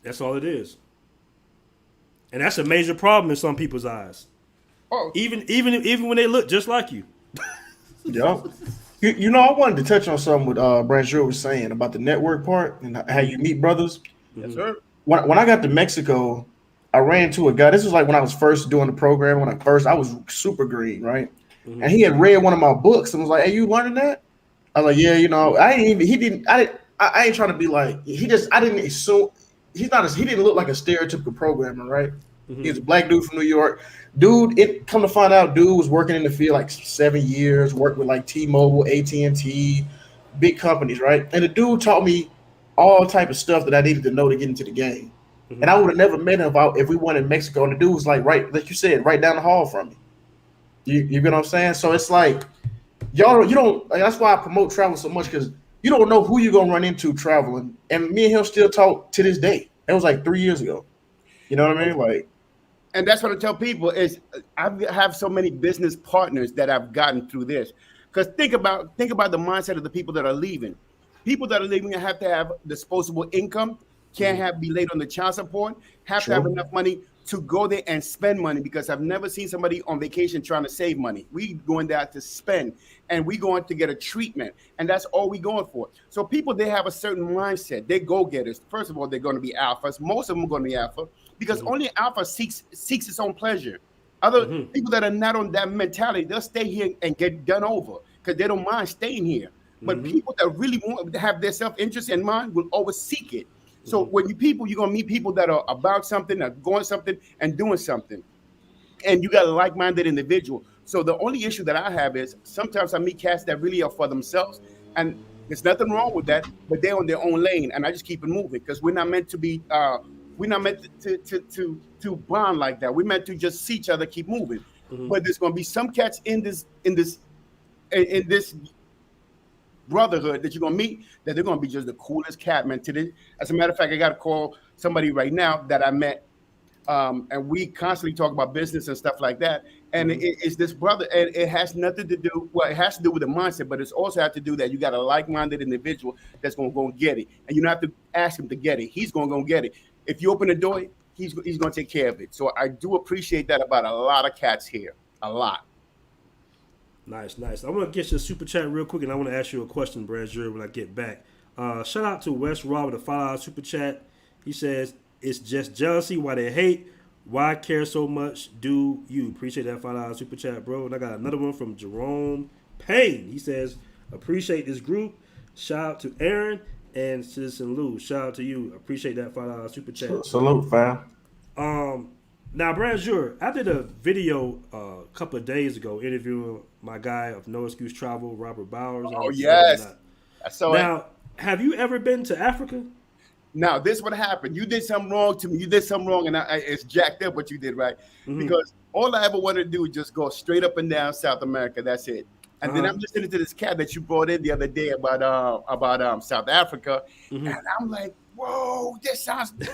That's all it is, and that's a major problem in some people's eyes. Oh, even when they look just like you. Yeah. You know, I wanted to touch on something with Brancho was saying about the network part and how you meet brothers. Yes, sir. When I got to Mexico, I ran into a guy. This was like when I was first doing the program. I was super green, right? And he had read one of my books and was like, "Hey, you learning that?" I was like, "Yeah, you know." I ain't trying to be like. I didn't assume he didn't look like a stereotypical programmer, right? He's a black dude from New York. Dude, it come to find out, dude was working in the field like 7 years, worked with like T-Mobile, AT&T, big companies, right? And the dude taught me all type of stuff that I needed to know to get into the game. And I would have never met him if we went in Mexico. And the dude was like like you said, right down the hall from me. You get what I'm saying? So it's like you don't. Like, that's why I promote travel so much, because you don't know who you're gonna run into traveling. And me and him still talk to this day. It was like 3 years ago. You know what I mean? Like, and that's what I tell people is I have so many business partners that I've gotten through this. Because think about the mindset of the people that are leaving. People that are leaving have to have disposable income, can't be late on the child support, have to have enough money to go there and spend money, because I've never seen somebody on vacation trying to save money. We going there to spend, and we going to get a treatment, and that's all we going for. So people, they have a certain mindset. They go-getters. First of all, they're going to be alphas. Most of them are going to be alpha, because only alpha seeks its own pleasure. Other people that are not on that mentality, they'll stay here and get done over because they don't mind staying here. But people that really want to have their self-interest in mind will always seek it. So when you're going to meet people that are about something, that are going something and doing something. And you got a like-minded individual. So the only issue that I have is sometimes I meet cats that really are for themselves. And there's nothing wrong with that, but they're on their own lane. And I just keep it moving, because we're not meant to be, we're not meant to bond like that. We're meant to just see each other, keep moving. But there's going to be some cats in this brotherhood that you're gonna meet that they're gonna be just the coolest cat, man. As a matter of fact, I got to call somebody right now that I met, and we constantly talk about business and stuff like that. And it's this brother, and it has nothing to do. Well, it has to do with the mindset, but it's also have to do that you got a like-minded individual that's gonna go and get it, and you don't have to ask him to get it. He's gonna go and get it. If you open the door, he's gonna take care of it. So I do appreciate that about a lot of cats here, a lot. Nice. I want to get your super chat real quick, and I want to ask you a question, Brazier, when I get back. Shout out to Wes Raw with a $5 super chat. He says, "It's just jealousy. Why they hate? Why care so much? Do you?" Appreciate that $5 super chat, bro. And I got another one from Jerome Payne. He says, "Appreciate this group. Shout out to Aaron and Citizen Lou. Shout out to you. Appreciate that $5 super chat." Salute, fam. Now, Brazier, I did a video a couple of days ago interviewing my guy of No Excuse Travel, Robert Bowers. Oh, yes. I saw it. Now, have you ever been to Africa? Now, this what happened. You did something wrong to me. You did something wrong, and it's jacked up what you did, right? Because all I ever wanted to do is just go straight up and down South America. That's it. And then I'm listening to this cat that you brought in the other day about South Africa, and I'm like, whoa, this sounds dope.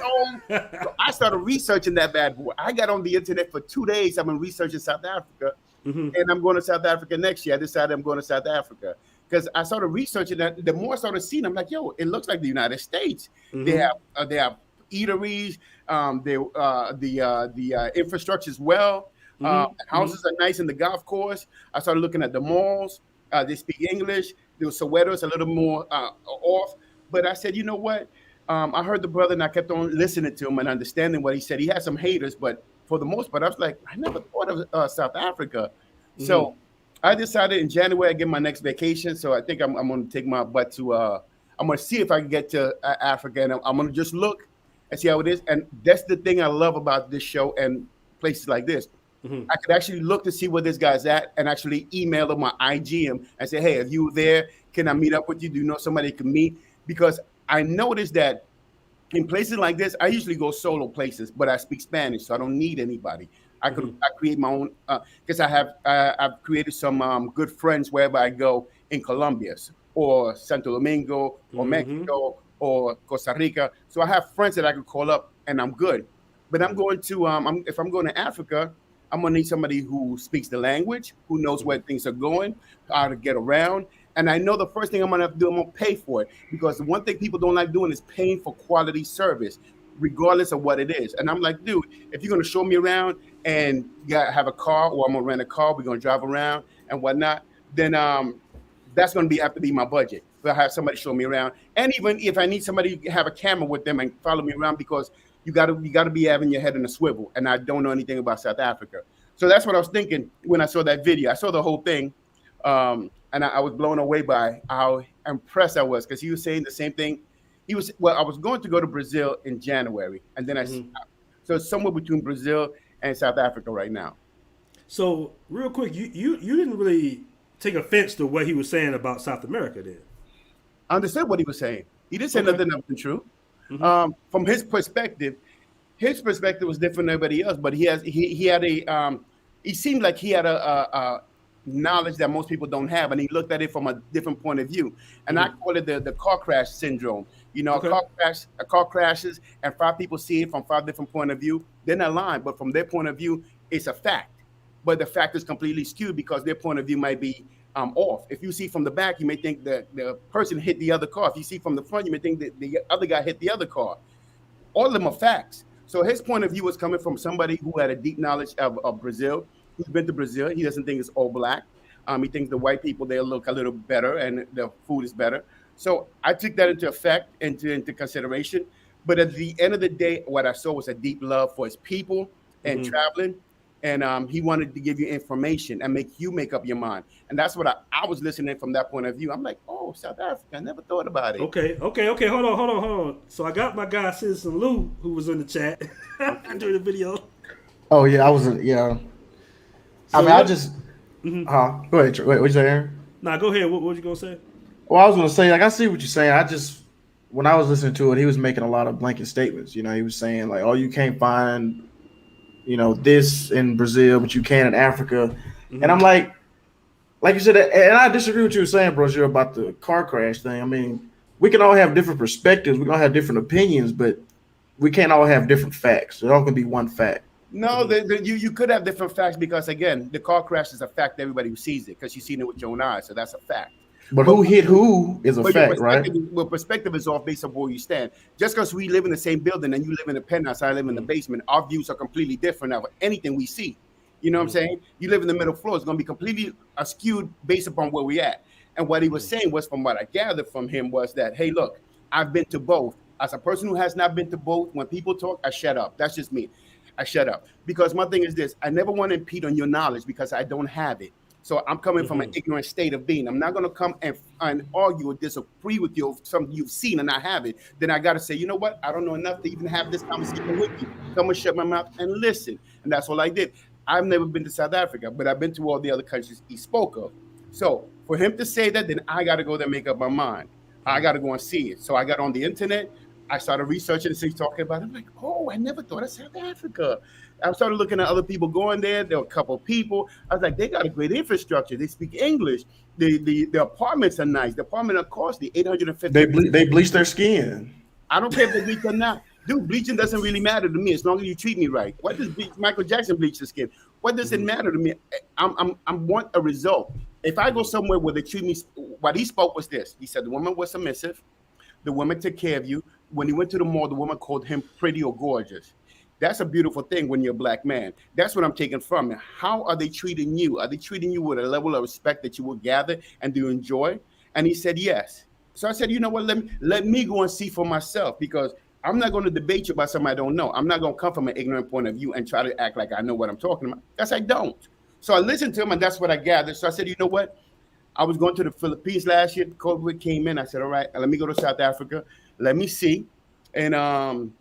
So I started researching that bad boy. I got on the internet for 2 days. I've been researching South Africa, and I'm going to South Africa next year. I decided I'm going to South Africa because I started researching that. The more I started seeing, I'm like, yo, it looks like the United States. They have eateries. The infrastructure as well. Houses are nice in the golf course. I started looking at the malls. They speak English. The Soweto's a little more off. But I said, you know what? I heard the brother, and I kept on listening to him and understanding what he said. He had some haters, but for the most part, I was like, I never thought of South Africa. So I decided in January I get my next vacation. So I think I'm going to take my butt to. I'm going to see if I can get to Africa, and I'm going to just look and see how it is. And that's the thing I love about this show and places like this. I could actually look to see where this guy's at and actually email him or IG him and say, hey, if you were there, can I meet up with you? Do you know somebody you can meet? Because I noticed that in places like this, I usually go solo places, but I speak Spanish, so I don't need anybody. I create my own because I've created some good friends wherever I go in Colombia or Santo Domingo or Mexico or Costa Rica. So I have friends that I can call up and I'm good. But I'm going to if I'm going to Africa, I'm gonna need somebody who speaks the language, who knows where things are going, how to get around. And I know the first thing I'm gonna have to do, I'm gonna pay for it, because the one thing people don't like doing is paying for quality service, regardless of what it is. And I'm like, dude, if you're gonna show me around and you gotta have a car, or I'm gonna rent a car, we're gonna drive around and whatnot, then that's gonna have to be my budget. I'll have somebody show me around. And even if I need somebody to have a camera with them and follow me around, because you gotta be having your head in a swivel. And I don't know anything about South Africa. So that's what I was thinking when I saw that video. I saw the whole thing. And I was blown away by how impressed I was, because he was saying the same thing. I was going to go to Brazil in January, and then so it's somewhere between Brazil and South Africa right now. So real quick, you didn't really take offense to what he was saying about South America then? I understood what he was saying. He didn't say nothing that wasn't true. From his perspective was different than everybody else, but he seemed like he had a knowledge that most people don't have, and he looked at it from a different point of view. And I call it the car crash syndrome. You know, a car crashes, and 5 people see it from 5 different point of view. They're not lying, but from their point of view, it's a fact. But the fact is completely skewed because their point of view might be off. If you see from the back, you may think that the person hit the other car. If you see from the front, you may think that the other guy hit the other car. All of them are facts. So his point of view was coming from somebody who had a deep knowledge of Brazil. He's been to Brazil. He doesn't think it's all black. He thinks the white people, they look a little better and the food is better. So I took that into consideration. But at the end of the day, what I saw was a deep love for his people and traveling. And he wanted to give you information and make you make up your mind. And that's what I was listening from that point of view. I'm like, oh, South Africa, I never thought about it. Okay. Hold on. So I got my guy Citizen Lou, who was in the chat during the video. Oh yeah, I wasn't. Yeah. So I mean, I just. Go ahead. Wait, what you saying? Nah, go ahead. What you gonna say? Well, I was gonna say, like, I see what you're saying. When I was listening to it, he was making a lot of blanket statements. You know, he was saying like, "Oh, you can't find, this in Brazil, but you can in Africa." And I'm like you said, and I disagree with you saying, bro, about the car crash thing. I mean, we can all have different perspectives. We can all have different opinions, but we can't all have different facts. It all can be one fact. No, you could have different facts because, again, the car crash is a fact to everybody who sees it because you've seen it with your own eyes, so that's a fact. But who hit who is a fact, right? Well, perspective is off based on where you stand. Just because we live in the same building and you live in the penthouse, I live in the basement, our views are completely different of anything we see. You know what I'm saying? You live in the middle floor, it's going to be completely skewed based upon where we're at. And what he was saying was, from what I gathered from him, was that, hey, look, I've been to both. As a person who has not been to both, when people talk, I shut up. That's just me. I shut up. Because my thing is this, I never want to impede on your knowledge because I don't have it. So I'm coming from an ignorant state of being. I'm not going to come and argue or disagree with you of something you've seen and I have it. Then I got to say, you know what? I don't know enough to even have this conversation with you. Come and shut my mouth and listen. And that's all I did. I've never been to South Africa, but I've been to all the other countries he spoke of. So for him to say that, then I got to go there and make up my mind. I got to go and see it. So I got on the internet. I started researching and things talking about it. I'm like, oh, I never thought of South Africa. I started looking at other people going there. There were a couple of people. I was like, they got a great infrastructure. They speak English. The apartments are nice. The apartment are costly, $850. They bleach their skin. I don't care if they bleach or not. Dude, bleaching doesn't really matter to me as long as you treat me right. What does Michael Jackson bleach the skin? What does it matter to me? I want a result. If I go somewhere where they treat me, what he spoke was this. He said the woman was submissive. The woman took care of you. When he went to the mall, the woman called him pretty or gorgeous. That's a beautiful thing when you're a black man. That's what I'm taking from it. How are they treating you? Are they treating you with a level of respect that you will gather and do enjoy? And he said, yes. So I said, you know what? Let me go and see for myself, because I'm not going to debate you about something I don't know. I'm not going to come from an ignorant point of view and try to act like I know what I'm talking about. Because I don't. So I listened to him, and that's what I gathered. So I said, you know what? I was going to the Philippines last year. COVID came in. I said, all right, let me go to South Africa. Let me see. And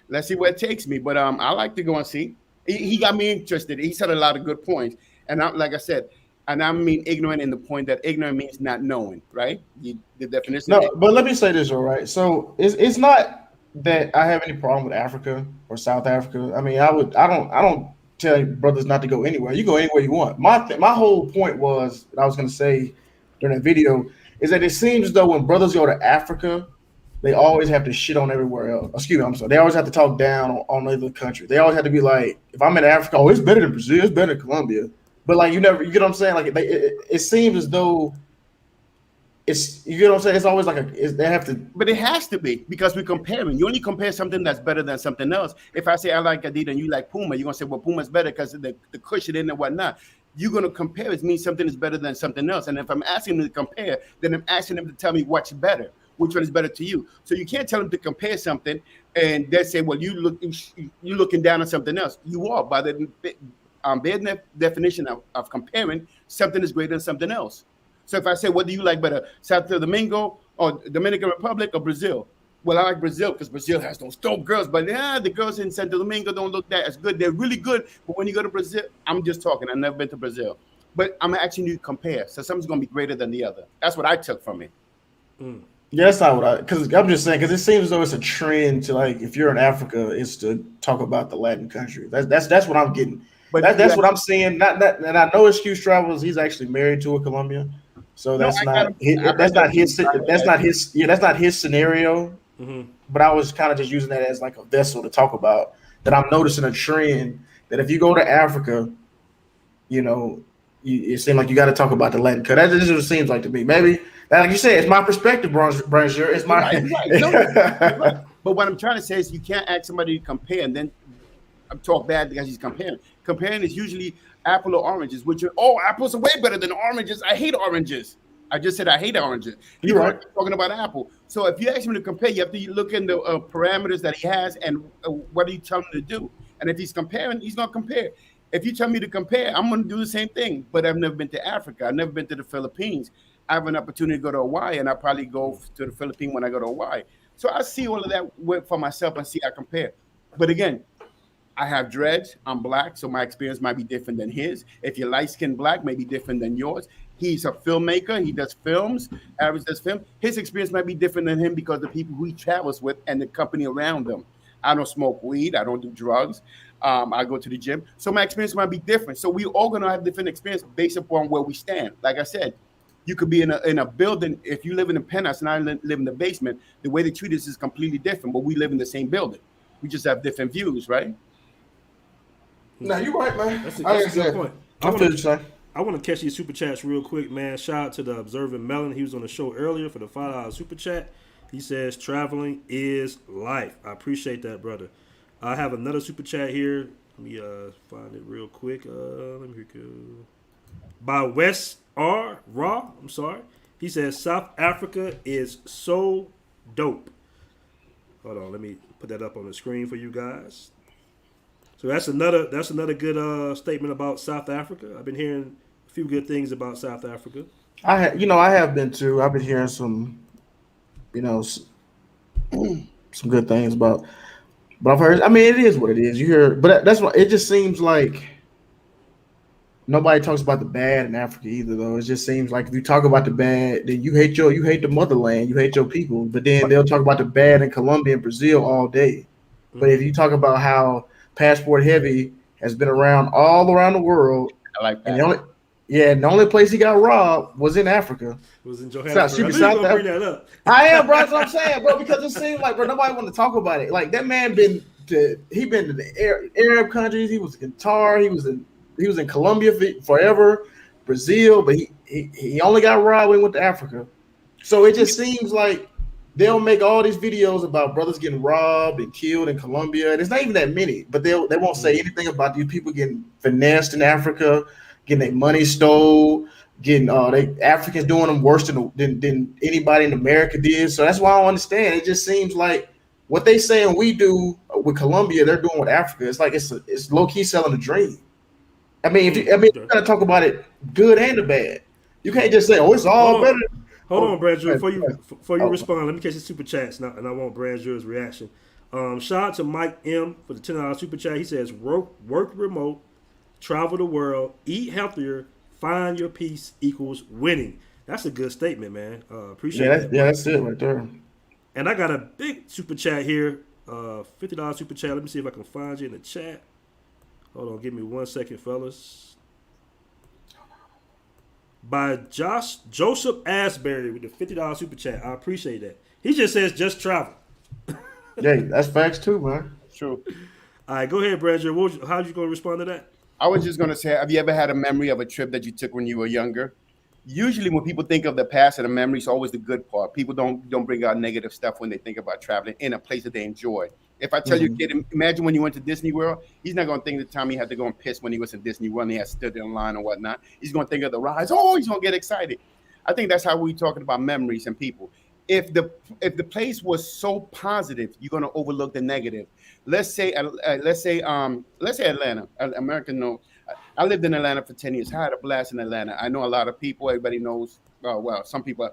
let's see where it takes me. But I like to go and see. He got me interested. He said a lot of good points. And like I said, and I mean ignorant in the point that ignorant means not knowing, right? The definition. No, but let me say this, all right? So it's not that I have any problem with Africa or South Africa. I mean, I don't tell brothers not to go anywhere. You go anywhere you want. My whole point was, I was going to say during that video, is that it seems as though when brothers go to Africa, they always have to shit on everywhere else. Excuse me, I'm sorry. They always have to talk down on other countries. They always have to be like, if I'm in Africa, oh, it's better than Brazil, it's better than Colombia. But like, you get what I'm saying? Like, it seems as though you get what I'm saying? It's always like they have to. But it has to be, because we're comparing. You only compare something that's better than something else. If I say I like Adidas and you like Puma, you're gonna say, well, Puma's better because of the cushion in and whatnot. You're gonna compare. It means something is better than something else. And if I'm asking them to compare, then I'm asking them to tell me what's better. which one is better to you. So you can't tell them to compare something and they say, well, you're looking down on something else. You are, by the bare definition of comparing, something is greater than something else. So if I say, what do you like better, Santo Domingo or Dominican Republic or Brazil? Well, I like Brazil because Brazil has those dope girls, but the girls in Santo Domingo don't look that as good. They're really good, but when you go to Brazil, I'm just talking. I've never been to Brazil, but I'm asking you to compare. So something's going to be greater than the other. That's what I took from it. Yeah, that's not what because I'm just saying, because it seems as though it's a trend to, like, if you're in Africa, it's to talk about the Latin country. That's what I'm getting. But that's what I'm seeing. Not and I know Excuse Travels, he's actually married to a Colombian, so that's not his scenario. Mm-hmm. But I was kind of just using that as like a vessel to talk about that. I'm noticing a trend that if you go to Africa, you know, it seems like you got to talk about the Latin cut. That just what it seems like to me. Maybe, like you said, it's my perspective, Brazier. It's my right. No, but what I'm trying to say is you can't ask somebody to compare and then talk bad because he's comparing. Comparing is usually apple or oranges, which are, apples are way better than oranges. I hate oranges. I just said I hate oranges. You're right. Talking about apple. So if you ask him to compare, you have to look in the parameters that he has and what are you telling him to do. And if he's comparing, he's going to compare. If you tell me to compare, I'm going to do the same thing. But I've never been to Africa. I've never been to the Philippines. I have an opportunity to go to Hawaii, and I probably go to the Philippines when I go to Hawaii. So I see all of that for myself and see I compare. But again, I have dreads. I'm black, so my experience might be different than his. If you're light-skinned black, may be different than yours. He's a filmmaker. He does films. Average does film. His experience might be different than him because the people who he travels with and the company around them. I don't smoke weed. I don't do drugs. I go to the gym. So my experience might be different. So we all going to have different experience based upon where we stand. Like I said, you could be in a building. If you live in a penthouse and I live in the basement, the way they treat us is completely different, but we live in the same building. We just have different views, right? No, you're right, man. That's a good point. I want to catch these super chats real quick, man. Shout out to the Observant Melon. He was on the show earlier for the $5 super chat. He says, traveling is life. I appreciate that, brother. I have another super chat here. Let me find it real quick. Let me go. By West R. Raw. I'm sorry. He says, South Africa is so dope. Hold on. Let me put that up on the screen for you guys. So that's another good statement about South Africa. I've been hearing a few good things about South Africa. I have been too. I've been hearing some, some good things about. But I've heard. I mean, it is what it is. You hear, but that's what it just seems like. Nobody talks about the bad in Africa either, though. It just seems like if you talk about the bad, then you hate the motherland, you hate your people. But then they'll talk about the bad in Colombia and Brazil all day. Mm-hmm. But if you talk about how Passport Heavy has been around all around the world, I like that. And the only place he got robbed was in Africa. It was in Johannesburg. Bring that up. I am, bro. That's what I'm saying, bro. Because it seems like, bro, nobody want to talk about it. Like that man been to the Arab countries. He was in Qatar. He was in Colombia forever, Brazil, but he only got robbed when he went to Africa. So it just seems like they'll make all these videos about brothers getting robbed and killed in Colombia. And it's not even that many, but they won't say anything about these people getting finessed in Africa, getting their money stole, getting Africans doing them worse than anybody in America did. So that's why I don't understand. It just seems like what they saying we do with Colombia, they're doing with Africa. It's like it's low key selling a dream. I mean, you gotta talk about it good and the bad. You can't just say, it's all better. Hold on, Brazier. Before you respond, let me catch the super chats now, and I want Brazier's reaction. Shout out to Mike M for the $10 super chat. He says, work remote, travel the world, eat healthier, find your peace equals winning. That's a good statement, man. Appreciate it. Yeah, that's it right there. And I got a big super chat here, $50 super chat. Let me see if I can find you in the chat. Hold on, give me 1 second, fellas. By Joseph Asbury with the $50 super chat. I appreciate that. He just says just travel. Yeah, that's facts too, man. True. All right, go ahead, Brazier. How you going to respond to that? I was just going to say, have you ever had a memory of a trip that you took when you were younger? Usually when people think of the past and the memory, it's always the good part. People don't bring out negative stuff when they think about traveling in a place that they enjoy. If I tell you, kid, imagine when you went to Disney World, he's not going to think of the time he had to go and piss when he was in Disney World and he had stood in line or whatnot. He's going to think of the rides. Oh, he's going to get excited. I think that's how we're talking about memories and people. if the place was so positive, you're gonna overlook the negative. Let's say Atlanta. American know. I lived in Atlanta for 10 years. I had a blast in Atlanta. I know a lot of people. Everybody knows. Well, some people.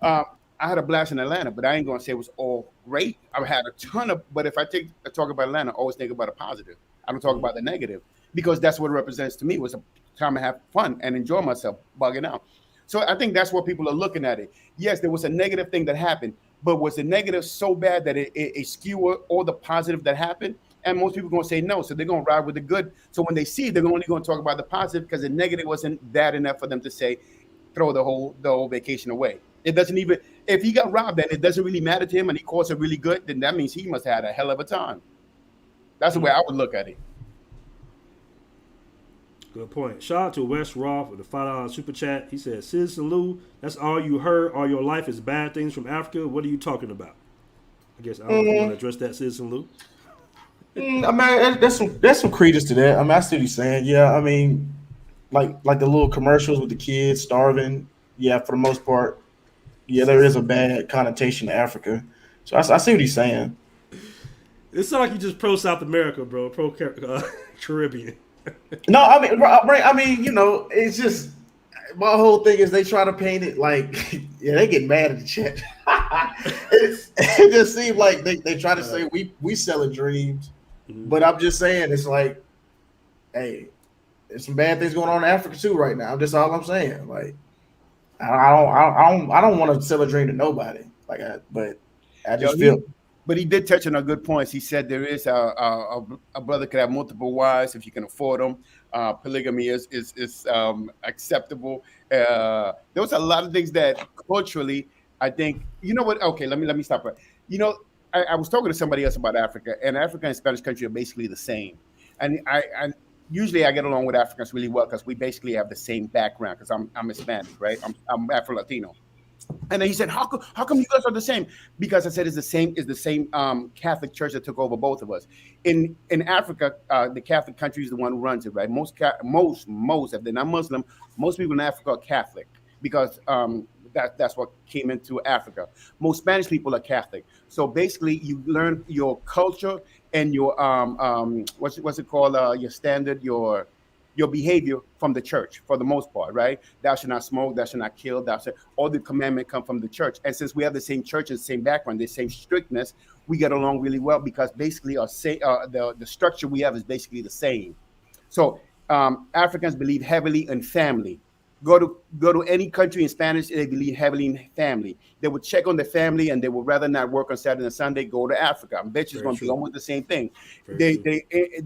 I had a blast in Atlanta, but I ain't gonna say it was all great. I had a ton of. But if I talk about Atlanta, I always think about the positive. I don't talk about the negative because that's what it represents to me. It was a time to have fun and enjoy myself, bugging out. So I think that's what people are looking at it. Yes, there was a negative thing that happened, but was the negative so bad that it skewed all the positive that happened? And most people are going to say no, so they're going to ride with the good. So when they see it, they're only going to talk about the positive because the negative wasn't bad enough for them to say, throw the whole vacation away. It doesn't even, if he got robbed and it doesn't really matter to him and he calls it really good, then that means he must have had a hell of a time. That's the way I would look at it. Good point. Shout out to Wes Roth with the $5 super chat. He said, Citizen Lou, that's all you heard all your life is bad things from Africa. What are you talking about? I guess I don't know if you want to address that, Citizen Lou. I mean, there's some credence to that. I mean, I see what he's saying. Yeah, I mean, like the little commercials with the kids starving. Yeah, for the most part, yeah, there is a bad connotation to Africa. So I see what he's saying. It's not like you just pro South America, bro. Pro Caribbean. No, I mean, right? I mean, you know, it's just my whole thing is they try to paint it like, yeah, they get mad at the chat. it just seems like they try to say we selling dreams, but I'm just saying it's like, hey, there's some bad things going on in Africa too right now. That's all I'm saying. Like, I don't want to sell a dream to nobody. But I just feel. But he did touch on a good points. He said there is a brother could have multiple wives if you can afford them. Polygamy is acceptable. There's a lot of things that culturally, I think, you know what? Okay, let me stop right. You know, I was talking to somebody else about Africa, and Africa and Spanish country are basically the same. And I usually I get along with Africans really well because we basically have the same background. Because I'm Hispanic, right? I'm Afro Latino. And then he said, how come you guys are the same? Because I said it's the same Catholic Church that took over both of us. In Africa, the Catholic country is the one who runs it, right? Most if they're not Muslim, most people in Africa are Catholic because that's what came into Africa. Most Spanish people are Catholic. So basically, you learn your culture and your what's it called? Your standard, your behavior from the church for the most part, right? Thou shalt not smoke, thou shalt not kill, all the commandments come from the church. And since we have the same church and the same background, the same strictness, we get along really well because basically the structure we have is basically the same. So Africans believe heavily in family. Go to any country in Spanish, they believe heavily in family. They would check on the family and they would rather not work on Saturday and Sunday, go to Africa. I bet you it's going to be almost the same thing. They're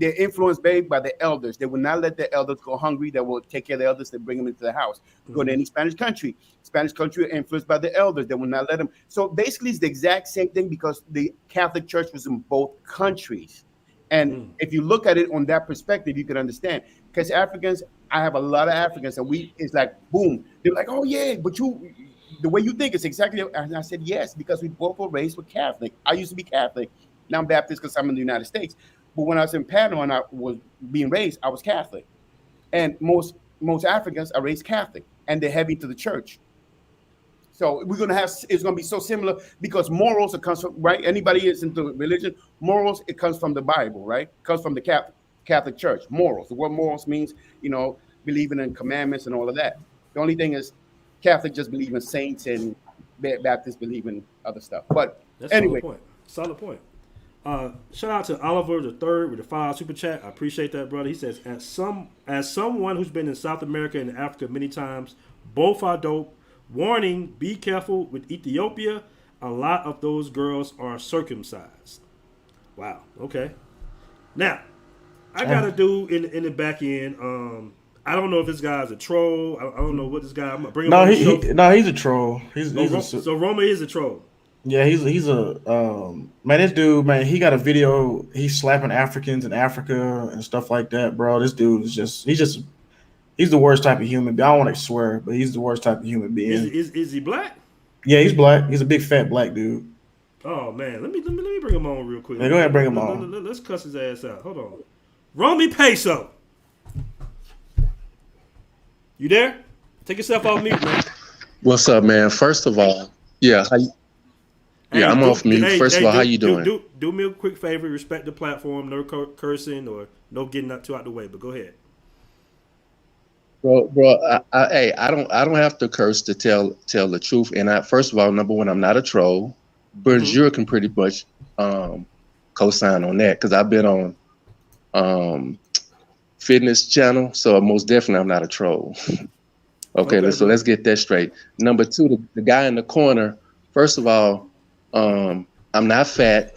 influenced by the elders. They will not let the elders go hungry. They will take care of the elders. They bring them into the house. Go to any Spanish country. Spanish country are influenced by the elders. They will not let them. So basically it's the exact same thing because the Catholic Church was in both countries. And if you look at it on that perspective, you can understand. Because Africans, I have a lot of Africans, and it's like, boom. They're like, oh, yeah, but the way you think is exactly. And I said, yes, because we both were raised with Catholic. I used to be Catholic. Now I'm Baptist because I'm in the United States. But when I was in Patron, I was being raised, I was Catholic. And most Africans are raised Catholic, and they're heavy to the church. So it's going to be so similar because morals, it comes from, right? Anybody is into religion, morals, it comes from the Bible, right? It comes from the Catholic Church, morals. The word morals means, believing in commandments and all of that. The only thing is Catholic just believe in saints and Baptists believe in other stuff. But that's anyway. Solid point. Shout out to Oliver III with the $5 super chat. I appreciate that, brother. He says, as someone who's been in South America and Africa many times, both are dope. Warning, be careful with Ethiopia. A lot of those girls are circumcised. Wow. Okay. Now, I got a dude in the back end. I don't know if this guy's a troll. I don't know what this guy. I'm gonna bring him on the show. He's a troll. So Roma is a troll. Yeah, he's a man. This dude, man, he got a video. He's slapping Africans in Africa and stuff like that, bro. This dude is he's the worst type of human being. I don't want to swear, but he's the worst type of human being. Is he black? Yeah, he's black. He's a big fat black dude. Oh man, let me bring him on real quick. Yeah, go ahead, bring him on. Let's cuss his ass out. Hold on, Romy Peso. You there? Take yourself off mute, man. What's up, man? First of all, yeah. Hey, I'm off mute. First of all, how you doing? Do me a quick favor. Respect the platform. No cursing or no getting too out the way. But go ahead. Bro, I don't have to curse to tell the truth. And first of all, number one, I'm not a troll. Bonjour can pretty much co-sign on that because I've been on fitness channel, so most definitely I'm not a troll. Okay, so let's get that straight. Number two, the guy in the corner. First of all, I'm not fat.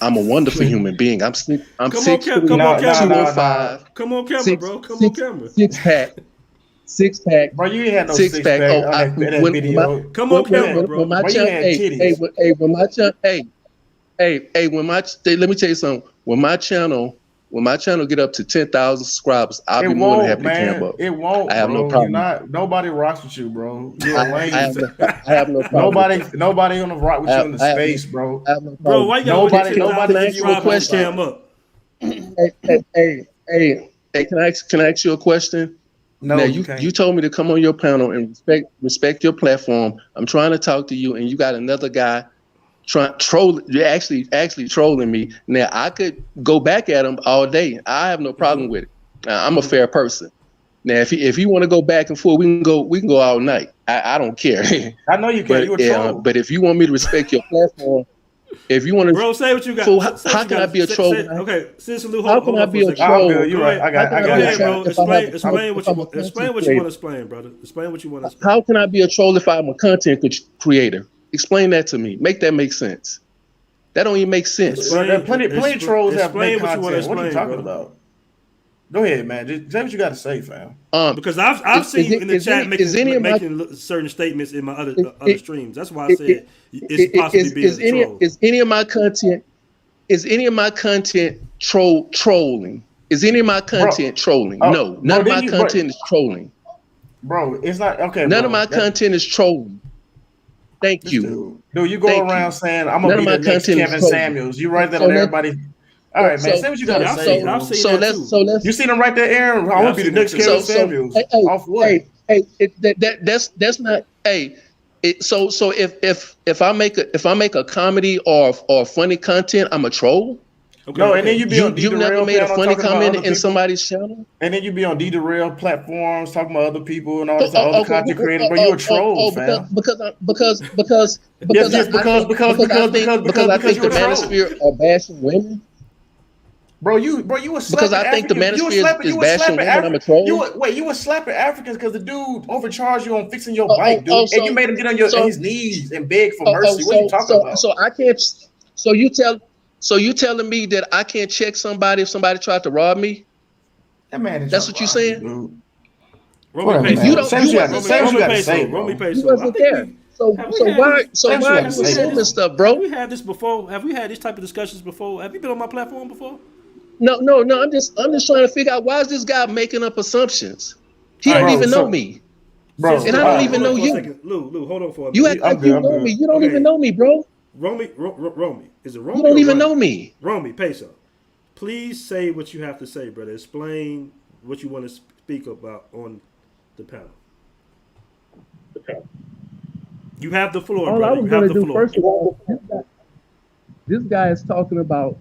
I'm a wonderful human being. I'm 6'2", 205. Come on, camera, bro. Come on, camera. Six pack. Bro, you ain't had no six pack. Oh, that video. Come on, camera, bro. When my let me tell you something. When my channel get up to 10,000 subscribers, I'll be more than happy to camp up. It won't. I have no problem. Nobody rocks with you, bro. You're a lame. I have no problem. Nobody gonna rock with you in the space, bro. I have no Bro, why y'all nobody give you a question? Hey, can I ask you a question? No, now, you told me to come on your panel and respect your platform. I'm trying to talk to you, and you got another guy you're actually trolling me. Now I could go back at him all day. I have no problem with it. I'm a fair person. Now if you want to go back and forth, we can go all night. I don't care. I know you can. You a troll. But if you want me to respect your platform, if you want to, bro, say what you got. So how can I be a troll? Okay, how can I be a troll? You're right. I got it, bro. Explain what you want to explain, brother. Explain what you want to explain. How can I be a troll if I'm a content creator? Explain that to me. Make that make sense. That don't even make sense. Plenty of trolls have made content. What are you talking brother. about? Go ahead, man. Just say what you got to say, fam. Because I've seen you in the chat making certain statements in my other streams. That's why I said it's possibly being a troll. Is any of my content trolling? Is any of my content trolling? No, none of my content is trolling. Bro, it's not okay. None of my content is trolling. Thank you. Dude, you go around saying I'm gonna be the next Kevin Samuels. You write that on everybody. All right, man. Say what you gotta say. So let's. You seen him right there, Aaron? I want to be the next Kevin Samuels. Off what? That's not. So if I make a comedy or funny content, I'm a troll. Okay. No, and then you be on you've never made a funny comment in somebody's channel, and then you be on D-Derail platforms talking about other people and all this other content creators. But you a troll, fam. Because I think the manosphere are bashing women. Bro, you was slapping because I think the manosphere is bashing women. I'm a troll. You were slapping Africans because the dude overcharged you on fixing your bike, dude, and you made him get on his knees and beg for mercy. What are you talking about? So I can't. So you telling me that I can't check somebody if somebody tried to rob me? That man that's what you saying? Romy Peso. You wasn't there. So why are you assuming stuff, bro? Have we had this before? Have we had this type of discussions before? Have you been on my platform before? No. I'm just trying to figure out why is this guy making up assumptions? He don't even know me, bro, and I don't even know you. Lou, hold on for a minute. You act like you know me. You don't even know me, bro. Romy, is it Romy? You don't even know me. Romy Peso, please say what you have to say, brother. Explain what you want to speak about on the panel. You have the floor, brother. You have the floor. First of all, this guy is talking about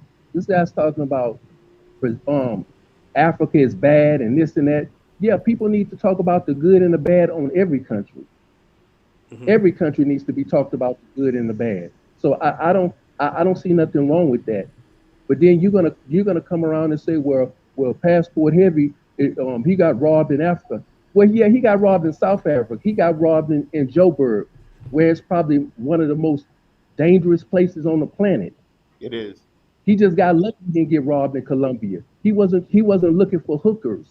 Africa is bad and this and that. Yeah, people need to talk about the good and the bad on every country. Mm-hmm. Every country needs to be talked about the good and the bad. So I don't see nothing wrong with that. But then you're gonna come around and say, well, Passport Heavy, he got robbed in Africa. Well, yeah, he got robbed in South Africa. He got robbed in Joburg, where it's probably one of the most dangerous places on the planet. It is. He just got lucky he didn't get robbed in Colombia. He wasn't looking for hookers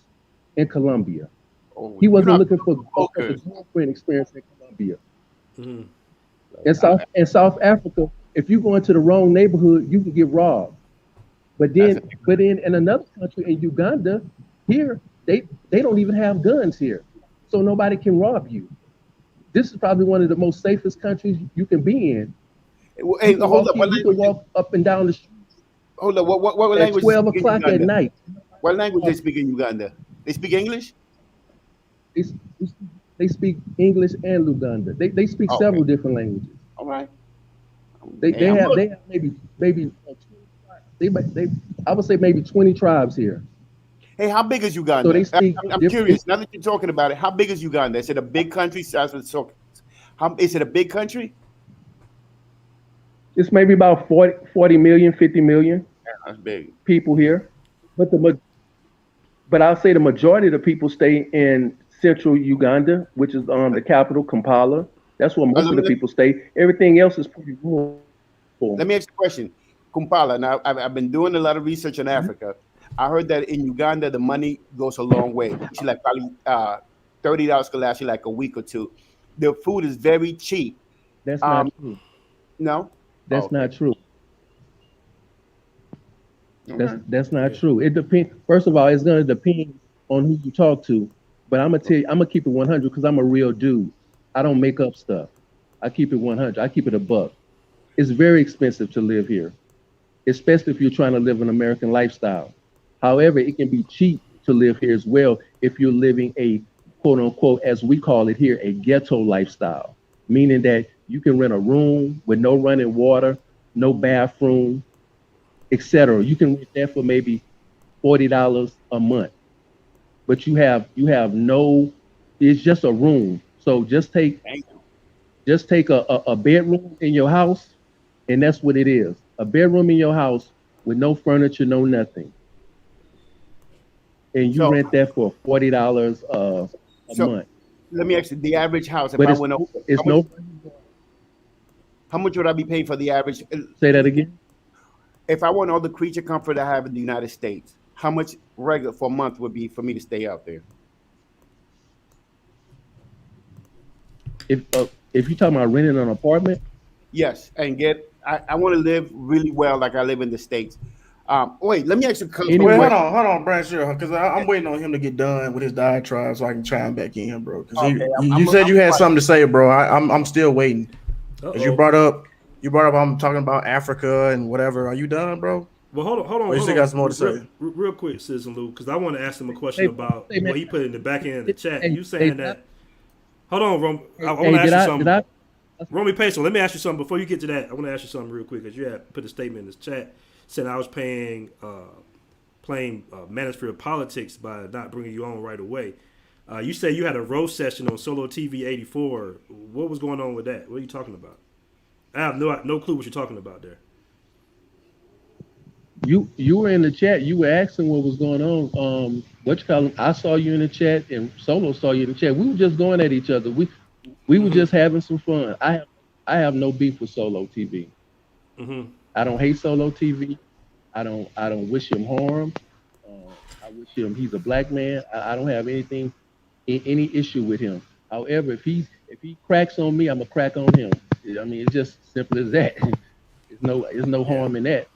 in Colombia. He wasn't looking for a girlfriend experience in Colombia. Mm-hmm. In South Africa, if you go into the wrong neighborhood, you can get robbed. But in another country, in Uganda, here they don't even have guns here, so nobody can rob you. This is probably one of the most safest countries you can be in. Hey, hold up. You can walk up and down the street. Hold up. What language? 12 o'clock at night. What language they speak in Uganda? They speak English? They speak English and Luganda. They speak several different languages. All right. They have maybe I would say maybe 20 tribes here. Hey, how big is Uganda? So they speak. I'm curious. Now that you're talking about it, how big is Uganda? Is it a big country? Is it a big country? It's maybe about 40 million, 50 million. Yeah, that's big. People here, but I'll say the majority of the people stay in central Uganda, which is the capital, Kampala. That's where most of the people stay. Everything else is pretty rural. Let me ask you a question. Kampala. Now, I've been doing a lot of research in Africa. I heard that in Uganda, the money goes a long way. She like probably $30 could last you like a week or two. The food is very cheap. That's not true. No, that's not true. That's not true. It depends. First of all, it's gonna depend on who you talk to. But I'm gonna tell you, I'm gonna keep it 100 because I'm a real dude. I don't make up stuff. I keep it 100. I keep it a buck. It's very expensive to live here, especially if you're trying to live an American lifestyle. However, it can be cheap to live here as well if you're living a quote unquote, as we call it here, a ghetto lifestyle, meaning that you can rent a room with no running water, no bathroom, etc. You can rent that for maybe $40 a month, but you have no. It's just a room. So just take a bedroom in your house, and that's what it is. A bedroom in your house with no furniture, no nothing. And you rent that for $40 a month. Let me ask you, the average house, how much would I be paying for the average? Say that again. If I want all the creature comfort I have in the United States, how much regular for a month would be for me to stay out there? If you're talking about renting an apartment? Yes, and I want to live really well like I live in the States. Wait, let me ask you. Hold on, Brian, sure, because I'm waiting on him to get done with his diatribe so I can chime back in, bro. Because you said you had something to say, bro. I'm still waiting. Because you brought up I'm talking about Africa and whatever. Are you done, bro? Well, hold on. Or you still got some more to say? Real quick, Citizen Lou, because I want to ask him a question about what he put in the back end of the chat. You saying that? Hold on, Rom. I want to ask you something. Romy Peso, let me ask you something before you get to that. I want to ask you something real quick because you had put a statement in this chat saying I was playing manosphere politics by not bringing you on right away. You said you had a roast session on Solo TV 84. What was going on with that? What are you talking about? I have no clue what you're talking about there. You were in the chat. You were asking what was going on. I saw you in the chat, and Solo saw you in the chat. We were just going at each other. We were just having some fun. I have no beef with Solo TV. Mm-hmm. I don't hate Solo TV. I don't wish him harm. I wish him. He's a black man. I don't have any issue with him. However, if he cracks on me, I'm gonna crack on him. I mean, it's just simple as that. There's no harm in that.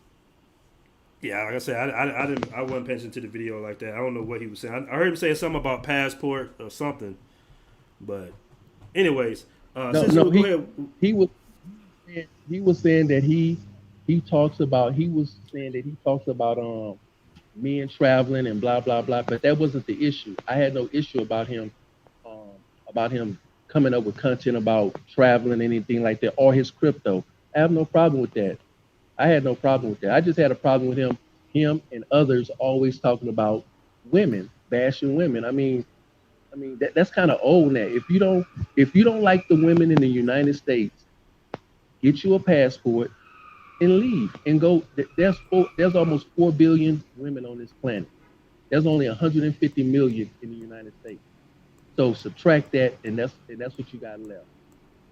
Yeah, like I said, I wasn't paying attention to the video like that. I don't know what he was saying. I heard him saying something about passport or something. But, anyways, he was saying that he talks about men traveling and blah blah blah. But that wasn't the issue. I had no issue about him coming up with content about traveling, anything like that, or his crypto. I have no problem with that. I had no problem with that. I just had a problem with him and others always talking about women, bashing women. I mean that's kind of old now. If you don't like the women in the United States, get you a passport and leave and go. There's almost 4 billion women on this planet. There's only 150 million in the United States. So subtract that, and that's what you got left.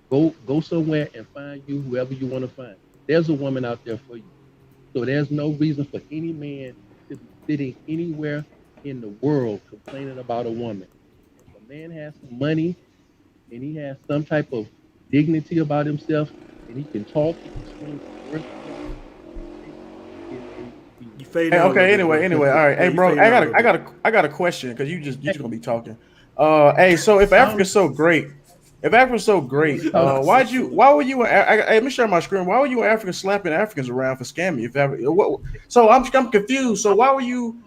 Go somewhere and find you whoever you want to find. There's a woman out there for you. So there's no reason for any man to be sitting anywhere in the world complaining about a woman. If a man has some money and he has some type of dignity about himself and he can talk, he can swing work. Okay, anyway, all right. Hey, bro, I got a question because you just gonna be talking. Hey, so if Africa's so great, why were you? Let me share my screen. Why were you in Africa slapping Africans around for scamming? So I'm confused. So why were you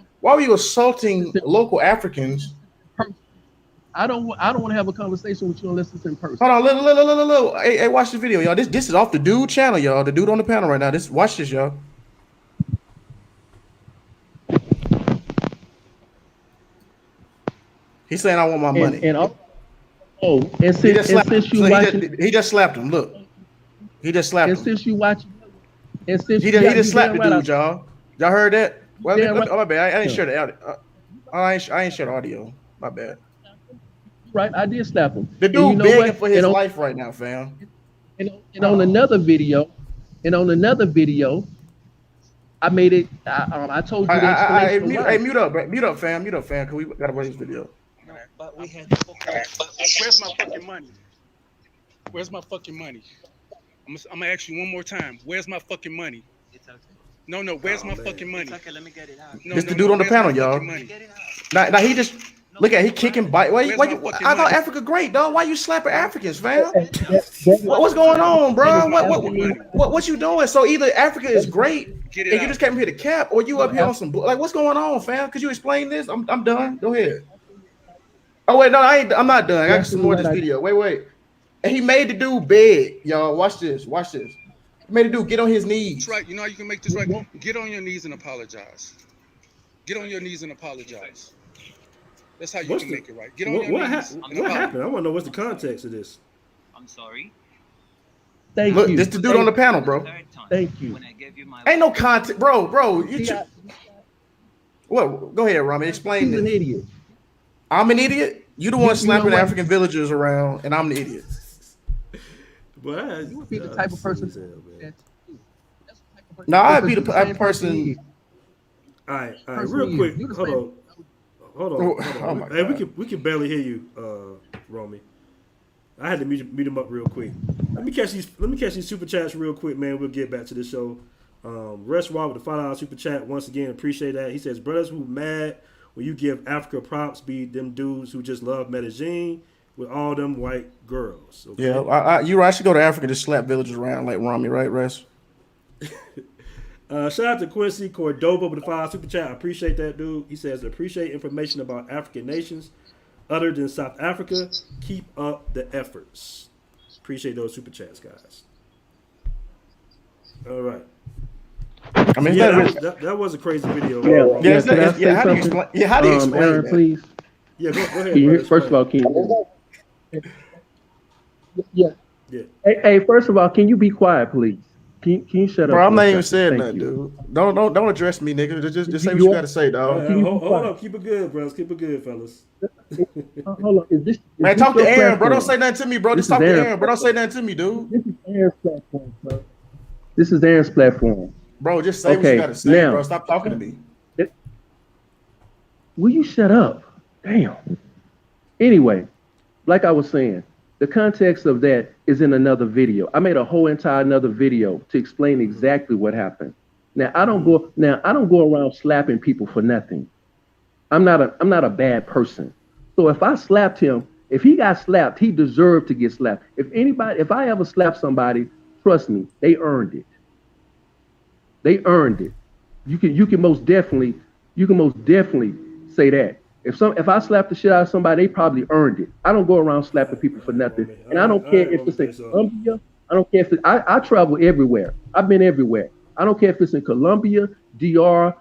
assaulting local Africans I don't want to have a conversation with you unless it's in person. Hold on, look. Hey, watch the video, y'all. This is off the dude channel, y'all. The dude on the panel right now. Watch this, y'all. He's saying I want my money. And since you watching, he just slapped him. Look, he just slapped him. Since you watching, and since he just slapped the dude, y'all. Y'all heard that? Well, oh, my bad. I didn't share the audio. I ain't share the audio. My bad. Right, I did slap him. The dude begging for his life right now, fam. And on another video, I made it. I told you. Mute up, fam. Cause we gotta watch this video. But we had. Where's my fucking money? Where's my fucking money? I'm gonna ask you one more time. Where's my fucking money? It's okay. No. Where's my fucking money? It's okay. Let me get it out. This the dude on the panel, y'all. Now he just. Look at he kicking bite. Why you, I thought Africa great, dog. Why you slapping Africans, fam? What's going on, bro? What you doing? So either Africa is great and you just came here to cap, or you up here on some like what's going on, fam? Could you explain this? I'm done. Go ahead. Oh wait, no, I'm not done. I got some more of this video. Wait. And he made the dude beg, y'all. Watch this. He made the dude get on his knees. That's right. You know how you can make this right. Get on your knees and apologize. Get on your knees and apologize. That's how you can make it right. Get on your knees. What happened? I want to know what's the context of this. I'm sorry. Thank you. This the dude on the panel, bro. Thank you. Ain't no context, bro. What? Go ahead, Rami. Explain this. He's an idiot. I'm an idiot. You the one slapping African villagers around, and I'm the idiot. But you would be the type of person. No, I'd be the type of person. All right. Real quick. Hold on. Oh hey, we can barely hear you, Romy. I had to mute him up real quick. Let me catch these super chats real quick, man. We'll get back to the show. Restaurant with the $5 super chat once again. Appreciate that. He says, brothers who mad when you give Africa props be them dudes who just love Medellin with all them white girls. Okay? Yeah, you're right. I should go to Africa to slap villagers around like Rami, right, Rest? Shout out to Quincy Cordoba with the $5 super chat. I appreciate that, dude. He says, appreciate information about African nations other than South Africa. Keep up the efforts. Appreciate those super chats, guys. All right. I mean, that was a crazy video. How do you explain Aaron, that? please. Yeah, go ahead. First of all, can you? Yeah. Hey, first of all, can you be quiet, please? Can you shut up? Bro, I'm not even saying that, dude. Don't address me, nigga. Just say what you gotta say, dog. Hold on, keep it good, bros. Keep it good, fellas. Hold on. Man, talk to Aaron, bro. Don't say nothing to me, bro. Just talk to Aaron, bro. Don't say nothing to me, dude. This is Aaron's platform, bro. This is Aaron's platform. Bro, just say what you gotta say, bro. Stop talking to me. Will you shut up? Damn. Anyway, like I was saying, the context of that is in another video. I made a whole entire another video to explain exactly what happened. Now I don't go around slapping people for nothing. I'm not a bad person. So if I slapped him, if he got slapped, he deserved to get slapped. If I ever slap somebody, trust me, they earned it. They earned it. You can most definitely say that. If I slap the shit out of somebody, they probably earned it. I don't go around slapping people for nothing. And I don't care if it's in Colombia. I don't care if I travel everywhere. I've been everywhere. I don't care if it's in Colombia, DR,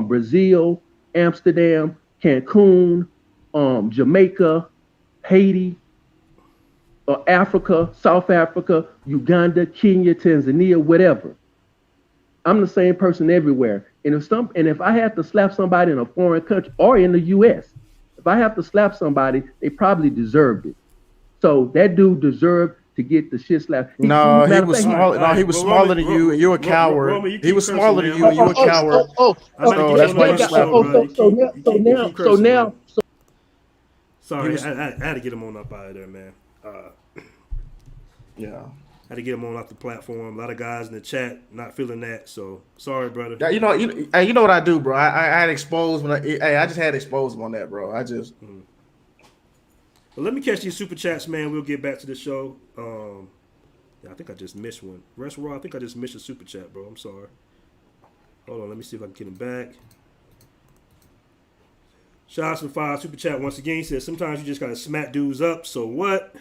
Brazil, Amsterdam, Cancun, Jamaica, Haiti, Africa, South Africa, Uganda, Kenya, Tanzania, whatever. I'm the same person everywhere. And if I had to slap somebody in a foreign country or in the US, if I have to slap somebody, they probably deserved it. So that dude deserved to get the shit slapped. He was smaller. No, he was smaller than you, and you're a coward. He was smaller than you, and you're a coward. So that's why you slapped him. So now. Sorry, I had to get him on up out of there, man. Yeah. Had to get him on off the platform. A lot of guys in the chat not feeling that. So sorry, brother. Yeah, you know what I do, bro. I had exposed I just had exposed him on that, bro. I just. Well, let me catch these super chats, man. We'll get back to the show. I think I just missed one. Restaurant, I think I just missed a super chat, bro. I'm sorry. Hold on, let me see if I can get him back. Shots for 5 super chat once again. He says sometimes you just gotta smack dudes up. So what?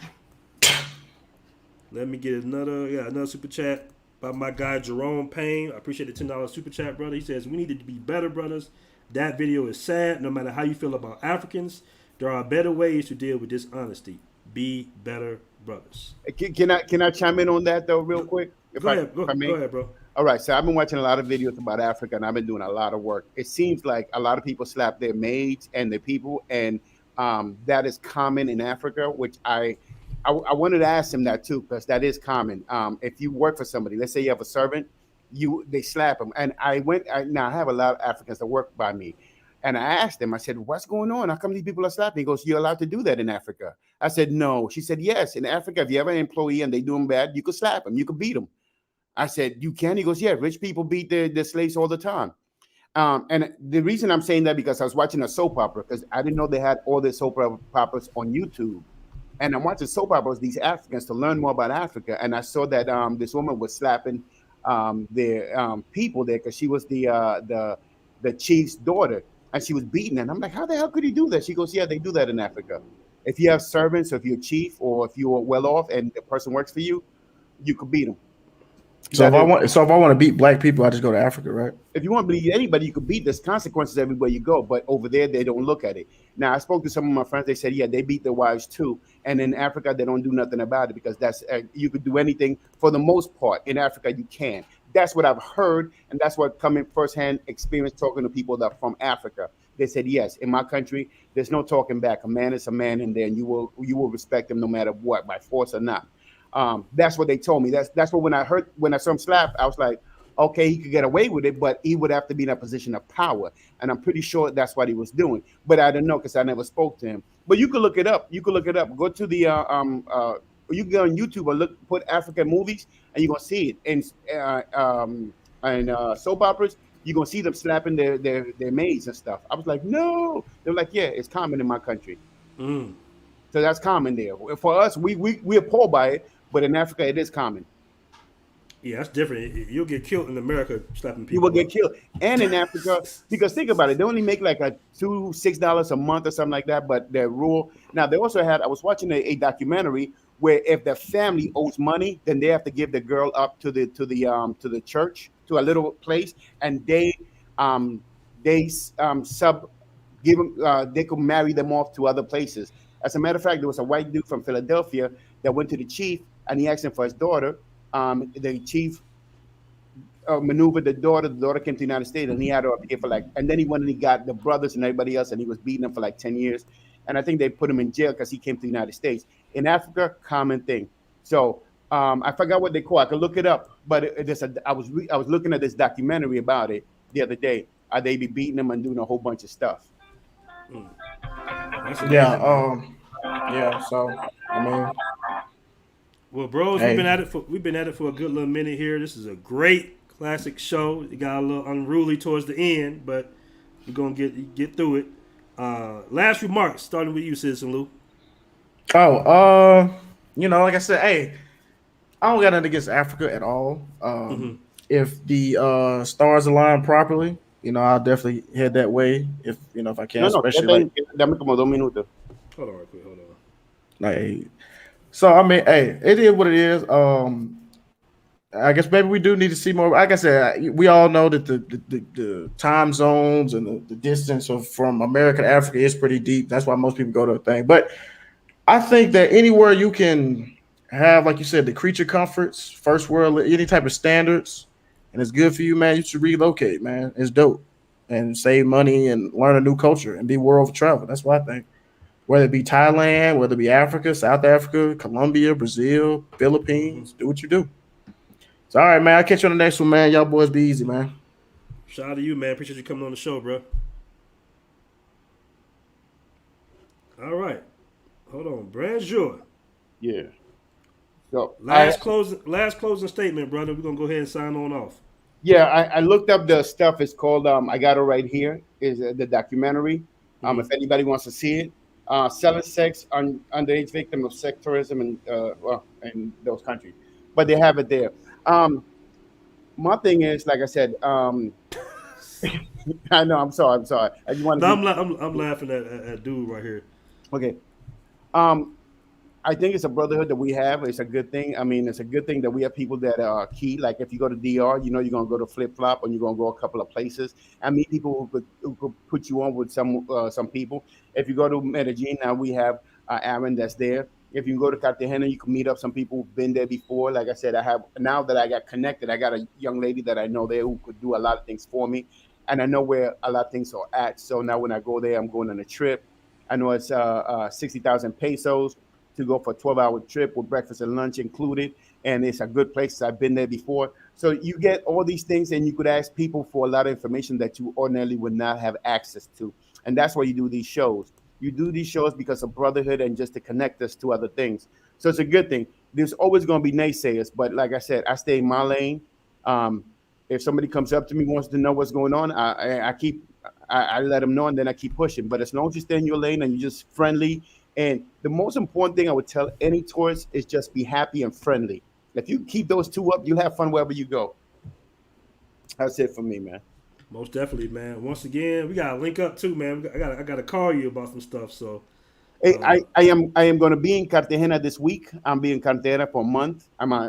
Let me get another super chat by my guy Jerome Payne. I appreciate the $10 super chat, brother. He says we need to be better, brothers. That video is sad. No matter how you feel about Africans, there are better ways to deal with dishonesty. Be better, brothers. Can I chime in on that though, real quick? Go ahead, bro. All right, so I've been watching a lot of videos about Africa, and I've been doing a lot of work. It seems like a lot of people slap their maids and their people, and that is common in Africa, which I wanted to ask him that too, because that is common. If you work for somebody, let's say you have a servant, they slap them. And now I have a lot of Africans that work by me, and I asked them, I said, what's going on? How come these people are slapping? He goes, you're allowed to do that in Africa. I said, no. She said, yes. In Africa, if you have an employee and they do them bad, you could slap them. You could beat them. I said, you can? He goes, yeah, rich people beat their slaves all the time. And the reason I'm saying that because I was watching a soap opera, because I didn't know they had all the soap operas on YouTube. And I'm watching soap operas, these Africans, to learn more about Africa. And I saw that this woman was slapping their people there because she was the chief's daughter, and she was beaten. And I'm like, how the hell could he do that? She goes, yeah, they do that in Africa. If you have servants, or if you're a chief, or if you're well off and the person works for you, you could beat them. So if I want to beat black people, I just go to Africa, right? If you want to beat anybody, you could beat. There's consequences everywhere you go, but over there they don't look at it. Now I spoke to some of my friends. They said, yeah, they beat their wives too, and in Africa they don't do nothing about it because that's you could do anything for the most part. In Africa, you can. That's what I've heard, and that's what coming firsthand experience talking to people that are from Africa. They said, yes, in my country, there's no talking back. A man is a man in there, and you will respect him no matter what, by force or not. That's what they told me. That's what when I saw him slap, I was like, okay, he could get away with it, but he would have to be in a position of power. And I'm pretty sure that's what he was doing. But I don't know because I never spoke to him. But you could look it up. Go to the you can go on YouTube or put African movies, and you're gonna see it. And soap operas, you're gonna see them slapping their maids and stuff. I was like, no. They're like, yeah, it's common in my country. So that's common there. For us, we're appalled by it. But in Africa, it is common. Yeah, that's different. You'll get killed in America slapping people. You will get killed. And in Africa, because think about it, they only make like $6 a month or something like that. But their rule. Now, they also I was watching a documentary where if the family owes money, then they have to give the girl up to the church, to a little place, and they could marry them off to other places. As a matter of fact, there was a white dude from Philadelphia that went to the chief, and he asked him for his daughter. The chief maneuvered the daughter. The daughter came to the United States, and he had her up here and then he went and he got the brothers and everybody else, and he was beating them for like 10 years. And I think they put him in jail because he came to the United States. In Africa, common thing. So I forgot what they call it. I could look it up, but I was looking at this documentary about it the other day. They be beating them and doing a whole bunch of stuff. Yeah. So I mean, well, bros, we've been at it for a good little minute here. This is a great classic show. It got a little unruly towards the end, but we're gonna get through it. Last remarks, starting with you, Citizen Lou. Like I said, hey, I don't got nothing against Africa at all. If the stars align properly, I'll definitely head that way. If I can, especially dame como 2 minutos. Hold on, real quick. Hold on. Like, so I mean, hey, it is what it is. I guess maybe we do need to see more. Like I said, we all know that the time zones and the distance from America to Africa is pretty deep. That's why most people go to a thing. But I think that anywhere you can have, like you said, the creature comforts, first world, any type of standards, and it's good for you, man, you should relocate, man. It's dope. And save money and learn a new culture and be world travel. That's what I think. Whether it be Thailand, whether it be Africa, South Africa, Colombia, Brazil, Philippines, do what you do. So, all right, man. I'll catch you on the next one, man. Y'all boys be easy, man. Shout out to you, man. Appreciate you coming on the show, bro. All right. Hold on. Branjour. Yeah. So last closing statement, brother. We're going to go ahead and sign on off. Yeah, I looked up the stuff. It's called, I got it right here, is the documentary. If anybody wants to see it. Selling sex on underage victim of sex tourism in those countries. But they have it there. My thing is, like I said, I know. I'm sorry. I just want to No, be I'm laughing at dude right here. okay. Um, I think it's a brotherhood that we have. It's a good thing. I mean, it's a good thing that we have people that are key. Like if you go to DR, you know you're gonna go to Flip Flop, and you're gonna go a couple of places. I meet people who could put you on with some people. If you go to Medellin, now we have Aaron that's there. If you go to Cartagena, you can meet up some people who've been there before. Like I said, I have now that I got connected, I got a young lady that I know there who could do a lot of things for me, and I know where a lot of things are at. So now when I go there, I'm going on a trip. I know it's 60,000 pesos to go for a 12-hour trip with breakfast and lunch included. And it's a good place. I've been there before. So you get all these things, and you could ask people for a lot of information that you ordinarily would not have access to. And that's why you do these shows. You do these shows because of brotherhood and just to connect us to other things. So it's a good thing. There's always going to be naysayers. But like I said, I stay in my lane. If somebody comes up to me, wants to know what's going on, I let them know, and then I keep pushing. But as long as you stay in your lane and you're just friendly, and the most important thing I would tell any tourist is just be happy and friendly. If you keep those two up, you'll have fun wherever you go. That's it for me, man. Most definitely, man. Once again, we gotta link up too, man. I gotta call you about some stuff. So, hey, I am going to be in Cartagena this week. I'm being in Cartagena for a month. My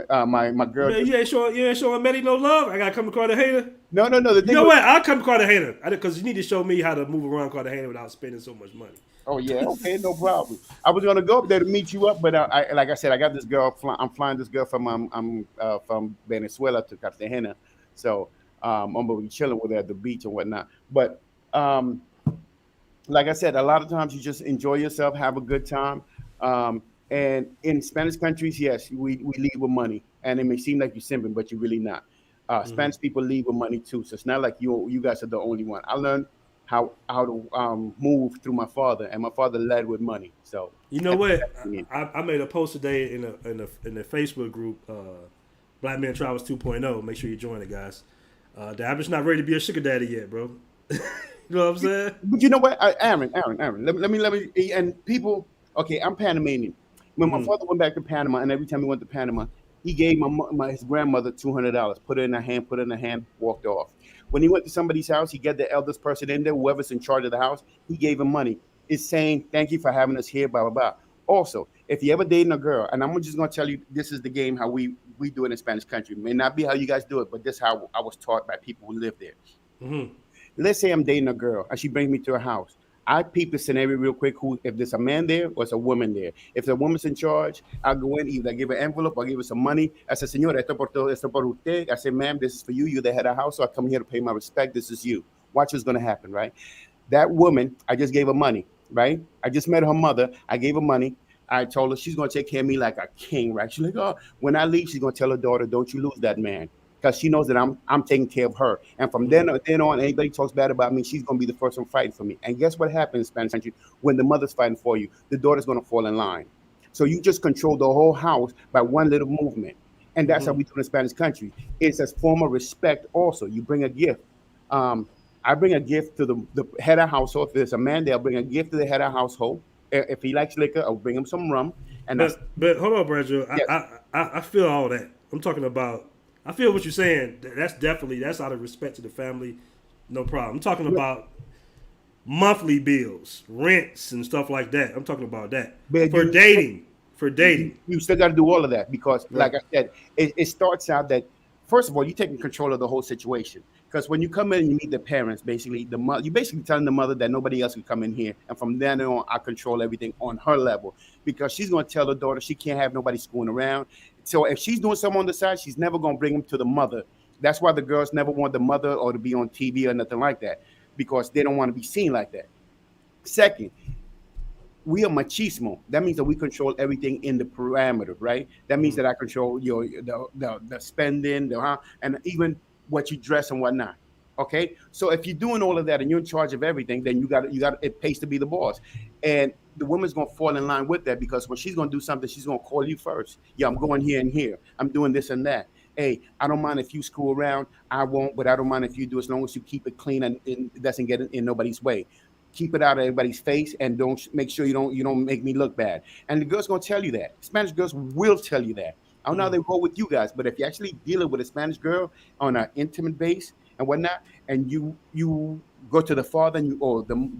girl. Man, you ain't showing Maddie no love. I gotta come to Cartagena. No. The thing you know what? I'll come to Cartagena because you need to show me how to move around Cartagena without spending so much money. Oh yeah, okay, no problem. I was gonna go up there to meet you up, but I like I said, I got this girl. I'm flying this girl from Venezuela to Cartagena, so I'm gonna be chilling with her at the beach and whatnot. But like I said, a lot of times you just enjoy yourself, have a good time. And in Spanish countries, yes, we lead with money, and it may seem like you're simping, but you're really not. Spanish people lead with money too, so it's not like you guys are the only one. I learned how to move through my father, and my father led with money. So you know what? I made a post today in the Facebook group, Blackmen Travels 2.0. Make sure you join it, guys. I'm just not ready to be a sugar daddy yet, bro. You know what I'm saying? But you know what, Aaron, let me, and people. Okay, I'm Panamanian. When my father went back to Panama, and every time he went to Panama, he gave his grandmother $200, put it in her hand, walked off. When he went to somebody's house, he get the eldest person in there, whoever's in charge of the house, he gave him money. It's saying, thank you for having us here, blah, blah, blah. Also, if you ever dating a girl, and I'm just going to tell you, this is the game, how we do it in Spanish country. It may not be how you guys do it, but this is how I was taught by people who live there. Let's say I'm dating a girl, and she brings me to her house. I peep the scenario real quick. If there's a man there or it's a woman there. If the woman's in charge, I'll go in, either give her an envelope or give her some money. I said, Señora, esto por usted. I said, ma'am, this is for you. You're the head of the house, so I come here to pay my respect. This is you. Watch what's going to happen, right? That woman, I just gave her money, right? I just met her mother. I gave her money. I told her she's going to take care of me like a king, right? She's like, oh, when I leave, she's going to tell her daughter, don't you lose that man. Because she knows that I'm taking care of her. And from then on, anybody talks bad about me, she's going to be the first one fighting for me. And guess what happens in Spanish country? When the mother's fighting for you, the daughter's going to fall in line. So you just control the whole house by one little movement. And that's how we do in Spanish country. It's a form of respect also. You bring a gift. I bring a gift to the head of household. If there's a man there, I'll bring a gift to the head of household. If he likes liquor, I'll bring him some rum. And but hold on, Bradjo. Yes. I feel all that. I'm talking about. I feel what you're saying. That's out of respect to the family. No problem. I'm talking about monthly bills, rents, and stuff like that. I'm talking about that. But for dating. You still got to do all of that because, like I said, it starts out that, first of all, you're taking control of the whole situation. Because when you come in and you meet the parents, basically, you're basically telling the mother that nobody else can come in here. And from then on, I control everything on her level. Because she's going to tell her daughter she can't have nobody screwing around. So if she's doing something on the side, she's never going to bring him to the mother. That's why the girls never want the mother or to be on TV or nothing like that, because they don't want to be seen like that. Second, we are machismo. That means that we control everything in the parameter, right? That means that I control the spending, and even what you dress and whatnot. Okay, so if you're doing all of that and you're in charge of everything, then you got it pays to be the boss. And the woman's gonna fall in line with that, because when she's gonna do something, she's gonna call you first. Yeah, I'm going here and here. I'm doing this and that. Hey, I don't mind if you screw around. I won't, but I don't mind if you do, as long as you keep it clean and it doesn't get in nobody's way. Keep it out of everybody's face, and don't make sure you don't make me look bad. And the girl's gonna tell you that. Spanish girls will tell you that. I don't know how they roll with you guys, but if you're actually dealing with a Spanish girl on an intimate base, and whatnot, and you go to the father and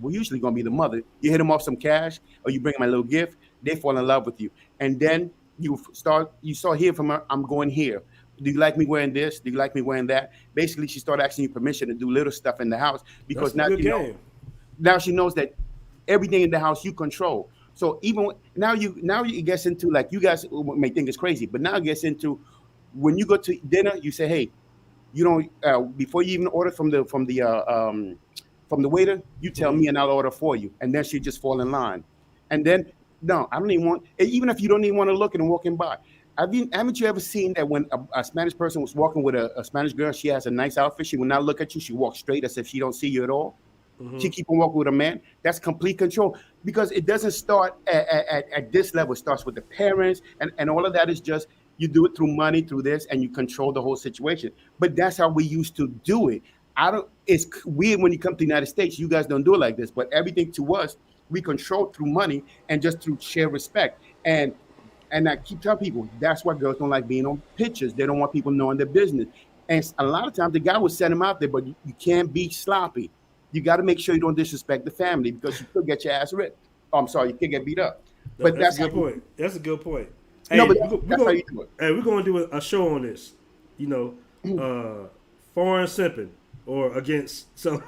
we're usually gonna be the mother. You hit them off some cash, or you bring them a little gift. They fall in love with you, and then you start hearing from her. I'm going here. Do you like me wearing this? Do you like me wearing that? Basically, she started asking you permission to do little stuff in the house because now she knows that everything in the house you control. So even now it gets into, like, you guys may think it's crazy, but now it gets into when you go to dinner, you say, hey, you don't before you even order from the waiter, you tell me and I'll order for you, and then she just fall in line, and then no, I don't even want, even if you don't even want to look and walking by. Haven't you ever seen that when a Spanish person was walking with a Spanish girl, she has a nice outfit, she will not look at you, she walks straight as if she don't see you at all. She keep on walking with a man. That's complete control, because it doesn't start at this level. It starts with the parents, and all of that is just, you do it through money, through this, and you control the whole situation. But that's how we used to do it. It's weird when you come to the United States, you guys don't do it like this, but everything to us, we control through money and just through shared respect. And I keep telling people, that's why girls don't like being on pictures. They don't want people knowing their business. And a lot of times the guy will send them out there, but you can't be sloppy. You got to make sure you don't disrespect the family, because you could get your ass ripped. Oh, I'm sorry, you could get beat up. But that's a good point. That's a good point. Hey, no, but that's how you do it. Hey, we're going to do a show on this. Foreign simping or against some.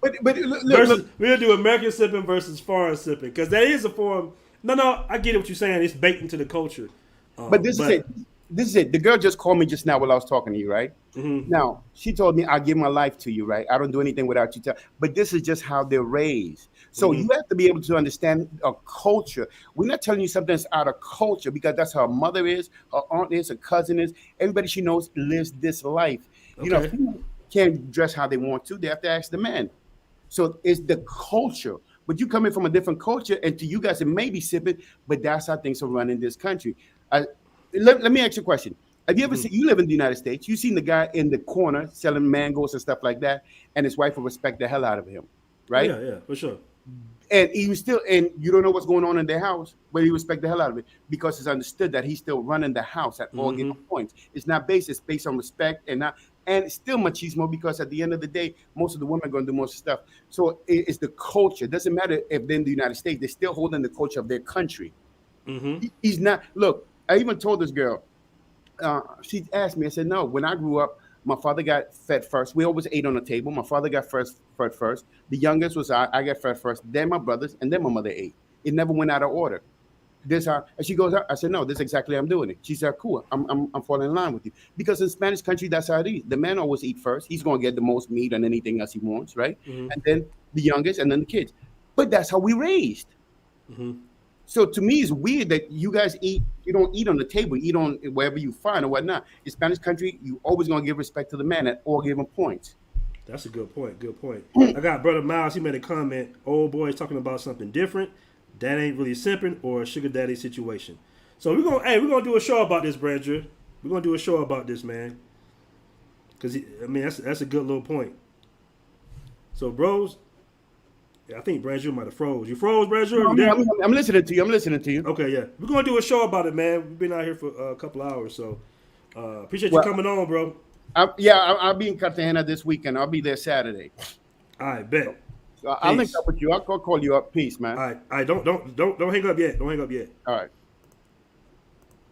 But look, we'll do American simping versus foreign simping, because that is a form. No, I get what you're saying. It's baked into the culture. But this is it. This is it. The girl just called me just now while I was talking to you, right? Now, she told me, I'll give my life to you, right? I don't do anything without you. But this is just how they're raised. So you have to be able to understand a culture. We're not telling you something that's out of culture, because that's how her mother is, her aunt is, her cousin is. Everybody she knows lives this life. Okay. People can't dress how they want to. They have to ask the man. So it's the culture. But you come in from a different culture, and to you guys, it may be sipping, but that's how things are run in this country. Let me ask you a question. Have you ever seen, you live in the United States, you've seen the guy in the corner selling mangoes and stuff like that, and his wife will respect the hell out of him, right? Yeah, for sure. And he was still, and you don't know what's going on in their house, but he respect the hell out of it, because it's understood that he's still running the house at all given points. It's based on respect, and it's still machismo, because at the end of the day, most of the women are going to do most stuff. So it's the culture. It doesn't matter if they're in the United States, they're still holding the culture of their country. He's not, look, I even told this girl, she asked me, I said, no, when I grew up, my father got fed first. We always ate on the table. My father got fed first. The youngest was I got fed first, then my brothers, and then my mother ate. It never went out of order. This how, and she goes, I said, no, this is exactly how I'm doing it. She said, cool, I'm falling in line with you. Because in Spanish country, that's how it is. The man always eat first. He's going to get the most meat and anything else he wants, right? And then the youngest, and then the kids. But that's how we raised. So to me, it's weird that you guys eat, you don't eat on the table, you eat on wherever you find or whatnot. In Spanish country, you always going to give respect to the man at all given points. That's a good point. Good point. I got Brother Miles. He made a comment. Old boy's talking about something different. That ain't really simping or a sugar daddy situation. So we're gonna do a show about this, Brandra. We're gonna do a show about this, man. Cause that's a good little point. So, bros, I think Brandra might have froze. You froze, Brandra? No, I'm listening to you. Okay, yeah. We're gonna do a show about it, man. We've been out here for a couple hours, so appreciate you coming on, bro. I'll be in Cartagena this weekend. I'll be there Saturday. All right, bet. So I'll link up with you. I'll call you up. Peace, man. All right. Don't hang up yet. Don't hang up yet. All right.